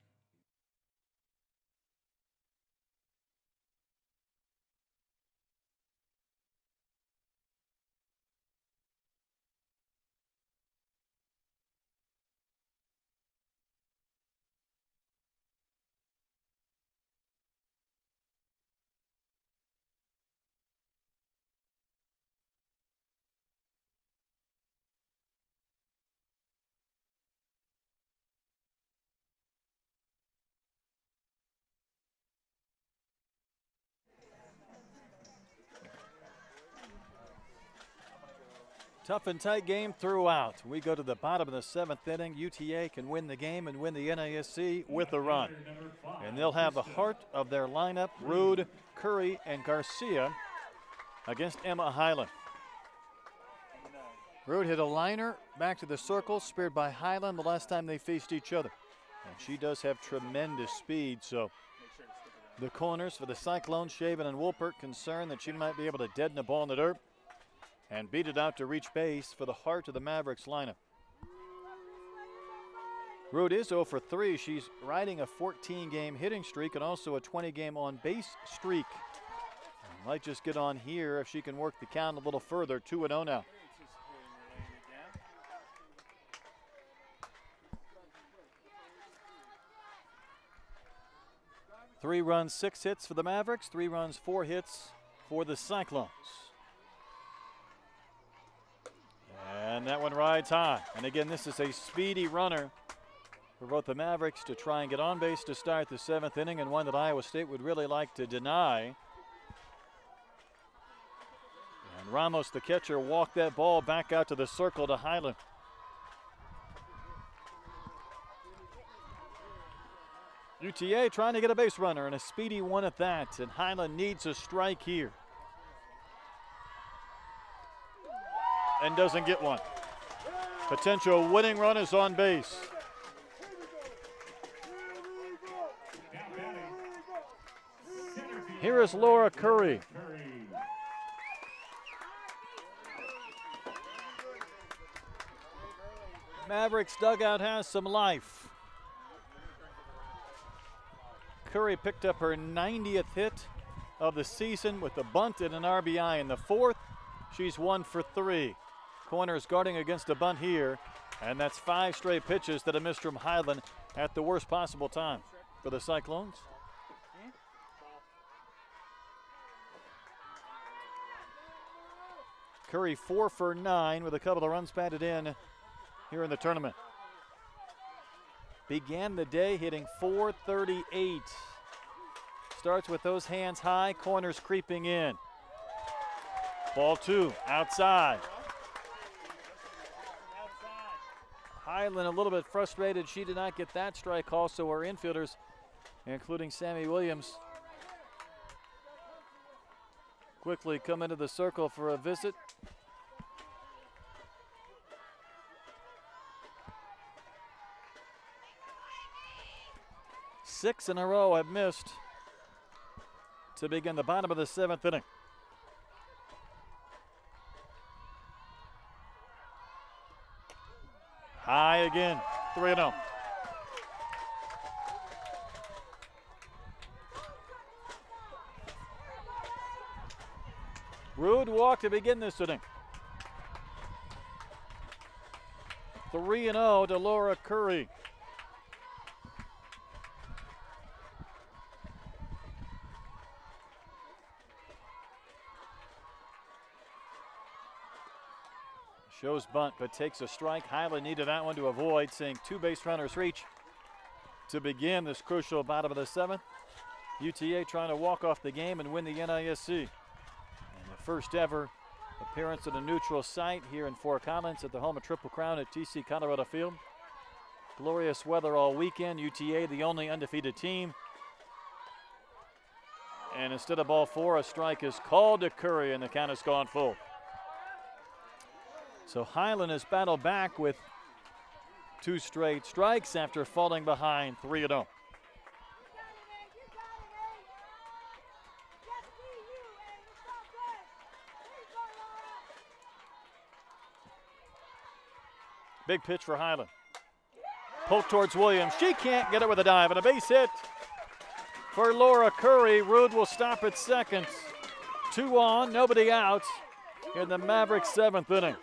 Tough and tight game throughout. We go to the bottom of the 7th inning. UTA can win the game and win the NISC with a run. And they'll have the heart of their lineup, Rude, Curry, and Garcia against Emma Highland. Rude hit a liner back to the circle, speared by Highland the last time they faced each other. And she does have tremendous speed, so the corners for the Cyclones, Shaven and Wolpert, concerned that she might be able to deaden a ball in the dirt and beat it out to reach base for the heart of the Mavericks lineup. Rude is 0 for 3. She's riding a 14-game hitting streak and also a 20-game on-base streak. Might just get on here if she can work the count a little further. 2-0 now. Three runs, 6 hits for the Mavericks. 3 runs, 4 hits for the Cyclones. And that one rides high. And again, this is a speedy runner for both the Mavericks to try and get on base to start the 7th inning, and one that Iowa State would really like to deny. And Ramos, the catcher, walked that ball back out to the circle to Highland. UTA trying to get a base runner, and a speedy one at that, and Highland needs a strike here. And doesn't get one. Potential winning run is on base. Here is Laura Curry. Mavericks dugout has some life. Curry picked up her 90th hit of the season with a bunt and an RBI in the 4th. She's 1 for 3. Corners guarding against a bunt here, and that's 5 straight pitches that have missed from Highland at the worst possible time for the Cyclones. Curry 4 for 9 with a couple of runs batted in here in the tournament. Began the day hitting .438. Starts with those hands high, corners creeping in. Ball 2, outside. Highland a little bit frustrated. She did not get that strike call, so our infielders, including Sammy Williams, quickly come into the circle for a visit. 6 in a row have missed to begin the bottom of the 7th inning. High again, 3-0. Rude walk to begin this inning. 3-0 to Laura Curry. Shows bunt, but takes a strike. Highland needed that one to avoid, seeing 2 base runners reach to begin this crucial bottom of the 7th. UTA trying to walk off the game and win the NISC. And the first ever appearance at a neutral site here in Fort Collins at the home of Triple Crown at TC Colorado Field. Glorious weather all weekend. UTA the only undefeated team. And instead of ball 4, a strike is called to Curry and the count has gone full. So Highland has battled back with 2 straight strikes after falling behind 3-0. Big pitch for Highland. Poke towards Williams. She can't get it with a dive, and a base hit for Laura Curry. Rude will stop at second. 2 on, nobody out in the Mavericks 7th inning.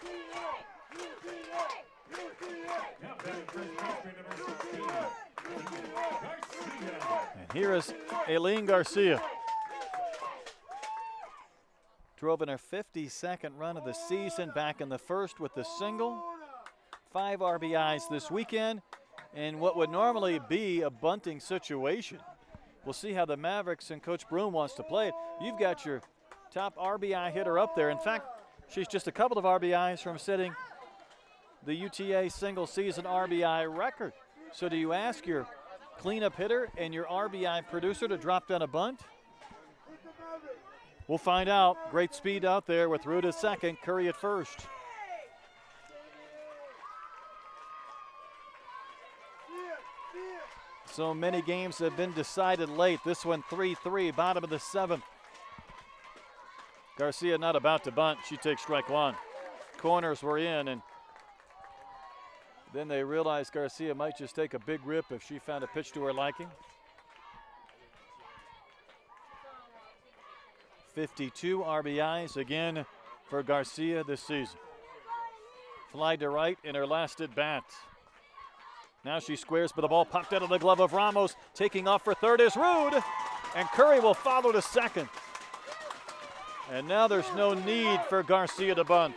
And here is Aileen Garcia. Drove in her 52nd run of the season, back in the first with the single. 5 RBIs this weekend in what would normally be a bunting situation. We'll see how the Mavericks and Coach Broom wants to play it. You've got your top RBI hitter up there. In fact, she's just a couple of RBIs from setting the UTA single season RBI record. So do you ask your cleanup hitter and your RBI producer to drop down a bunt? We'll find out. Great speed out there with Rude at second, Curry at first. So many games have been decided late. This one 3-3, bottom of the 7th. Garcia not about to bunt. She takes strike 1. Corners were in, and then they realized Garcia might just take a big rip if she found a pitch to her liking. 52 RBIs again for Garcia this season. Fly to right in her last at bat. Now she squares, but the ball popped out of the glove of Ramos. Taking off for third is Rude, and Curry will follow to second. And now there's no need for Garcia to bunt.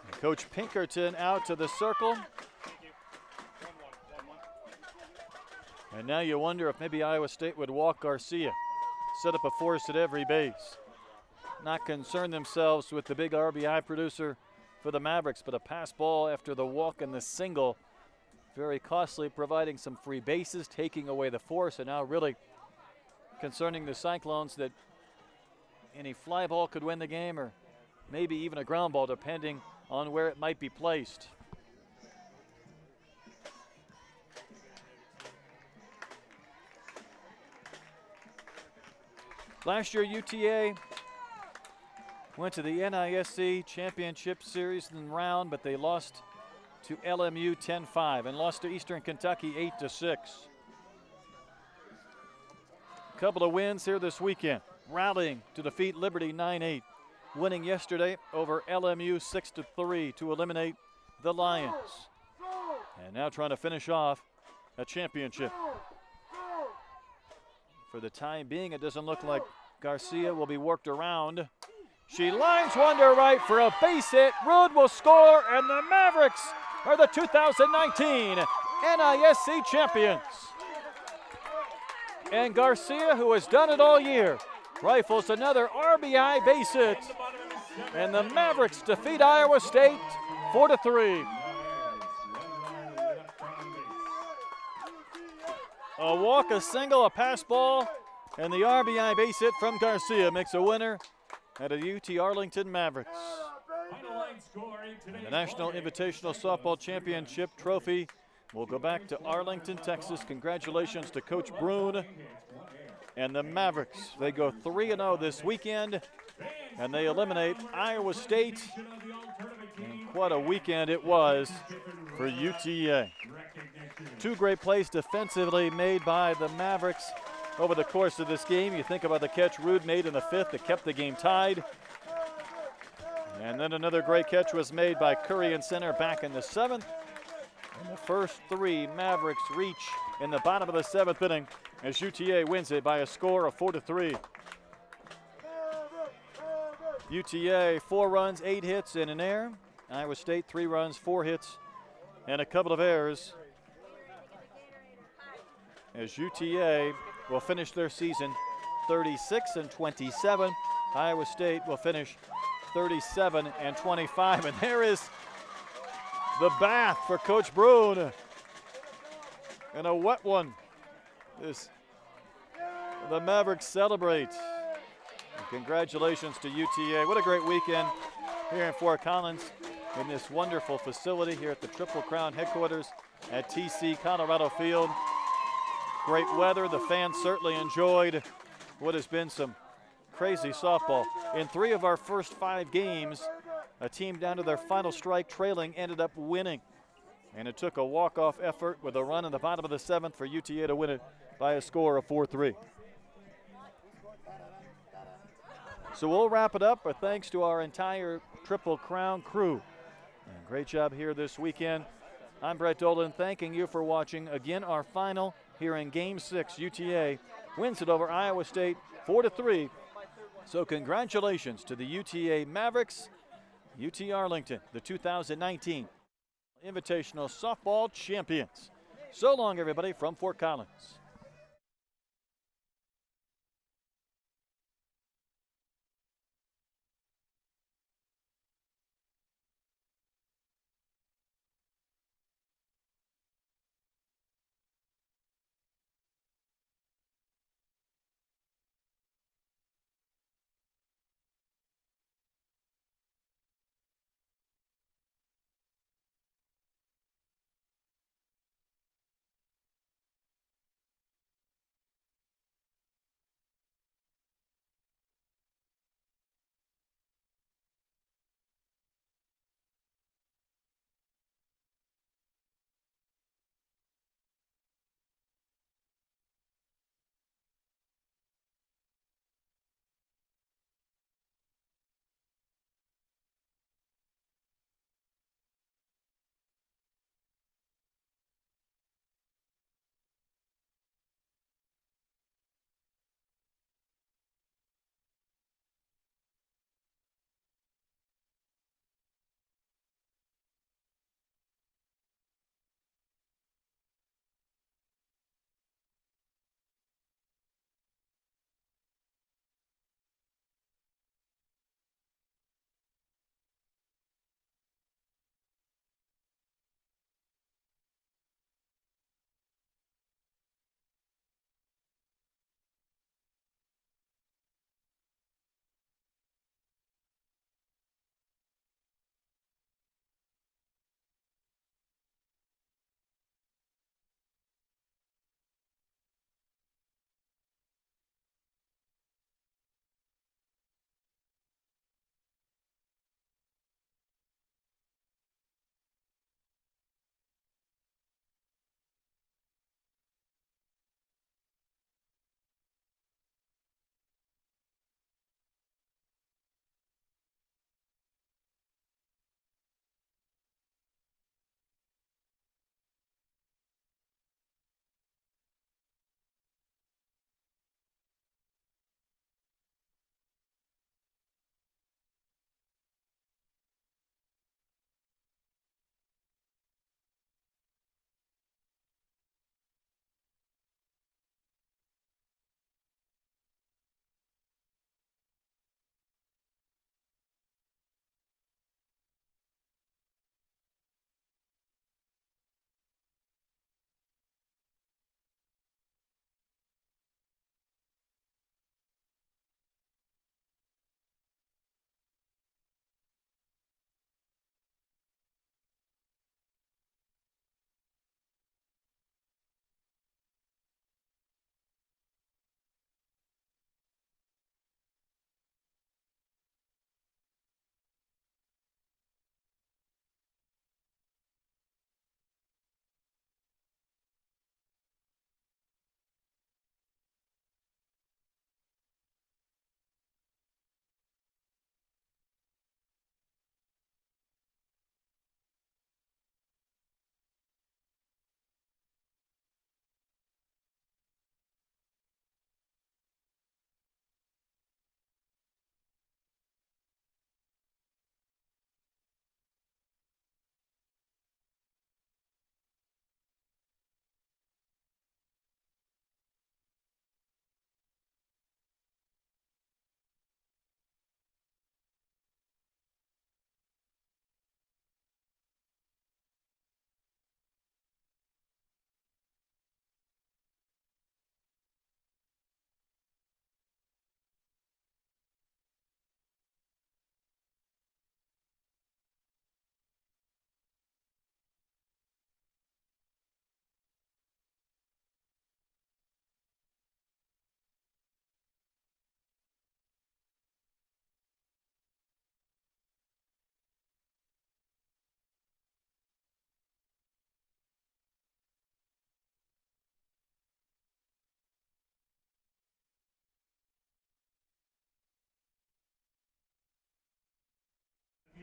And Coach Pinkerton out to the circle. And now you wonder if maybe Iowa State would walk Garcia. Set up a force at every base. Not concern themselves with the big RBI producer for the Mavericks, but a pass ball after the walk and the single. Very costly, providing some free bases, taking away the force, and now really concerning the Cyclones that any fly ball could win the game, or maybe even a ground ball, depending on where it might be placed. Last year, UTA went to the NISC Championship Series in round, but they lost to LMU 10-5 and lost to Eastern Kentucky 8-6. A couple of wins here this weekend, rallying to defeat Liberty 9-8, winning yesterday over LMU 6-3 to eliminate the Lions. And now trying to finish off a championship. For the time being, it doesn't look like Garcia will be worked around. She lines one to right for a base hit. Rude will score, and the Mavericks are the 2019 NISC champions. And Garcia, who has done it all year, rifles another RBI base hit. And the Mavericks defeat Iowa State 4-3. A walk, a single, a pass ball, and the RBI base hit from Garcia makes a winner at a UT Arlington Mavericks. The National Invitational Softball Championship trophy will go back to Arlington, Texas. Congratulations to Coach Brune and the Mavericks. They go 3-0 this weekend, and they eliminate Iowa State. And what a weekend it was for UTA. Two great plays defensively made by the Mavericks over the course of this game. You think about the catch Rude made in the 5th that kept the game tied. And then another great catch was made by Curry in center back in the 7th. And the first 3 Mavericks reach in the bottom of the 7th inning as UTA wins it by a score of 4-3. UTA 4 runs, 8 hits, and an error. Iowa State 3 runs, 4 hits, and a couple of errors. As UTA will finish their season 36-27. Iowa State will finish 37-25. And there is the bath for Coach Brune. And a wet one. The Mavericks celebrate. And congratulations to UTA. What a great weekend here in Fort Collins in this wonderful facility here at the Triple Crown headquarters at TC Colorado Field. Great weather. The fans certainly enjoyed what has been some crazy softball. In 3 of our first 5 games, a team down to their final strike trailing ended up winning. And it took a walk-off effort with a run in the bottom of the 7th for UTA to win it by a score of 4-3. So we'll wrap it up, but thanks to our entire Triple Crown crew. And great job here this weekend. I'm Brett Dolan, thanking you for watching. Again, our final here in Game 6. UTA wins it over Iowa State 4-3. So congratulations to the UTA Mavericks, UT Arlington, the 2019 Invitational Softball Champions. So long, everybody, from Fort Collins.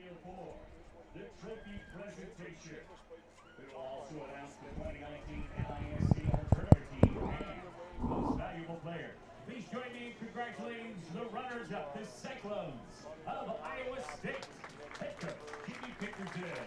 area 4, the trophy presentation. We will also announce the 2019 NISC All-Tournament Team and Most Valuable Player. Please join me in congratulating the runners-up, the Cyclones of Iowa State. Head coach Jimmy Pickerton.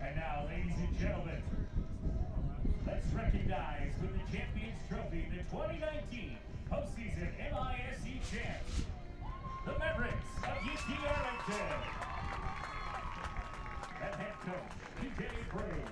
And now, ladies and gentlemen, let's recognize with the Champions Trophy the 2019 postseason NISC champs, the Mavericks of UT Arlington, and head coach DJ Broom.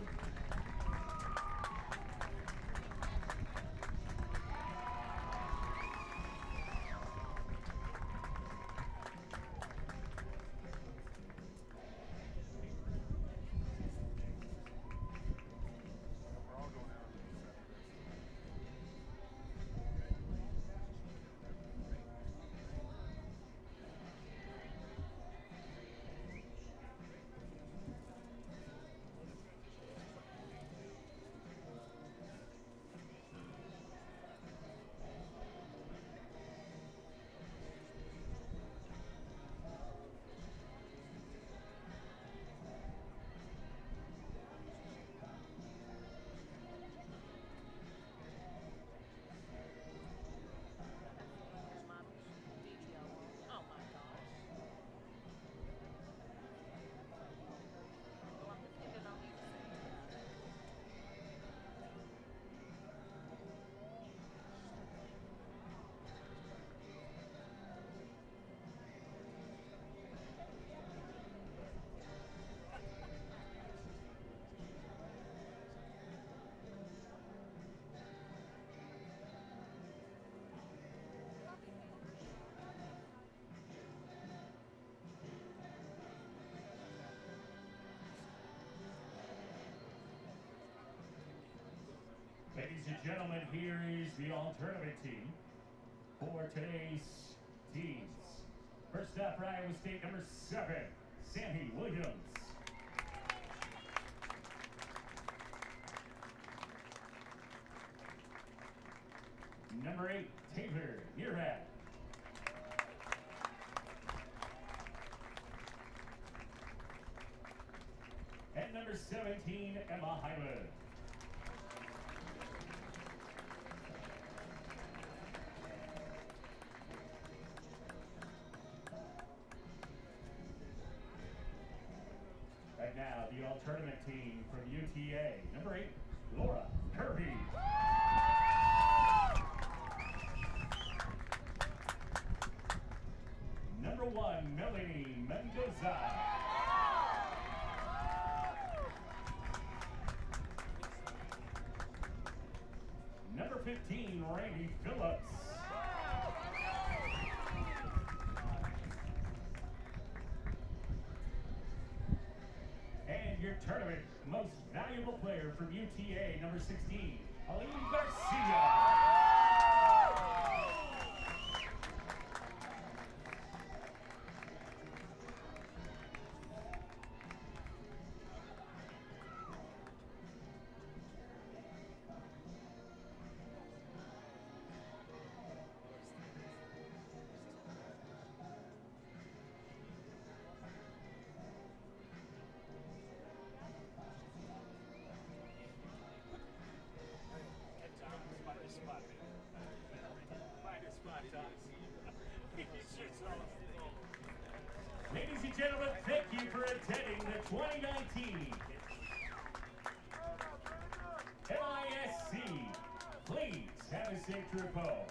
Ladies and gentlemen, here is the all-tournament team for today's teams. First up for Iowa State, number 7, Sammy Williams. Number 8, Taylor Nearhead. And number 17, Emma Hyman. And now the all-tournament team from UTA, number 8, Laura Kirby. Number 1, Melanie Mendoza. Number 15, Randy Phillips. tournament. Most valuable player from UTA, number 16, Aline Garcia. Ladies and gentlemen, thank you for attending the 2019 NISC. Please have a safe trip home.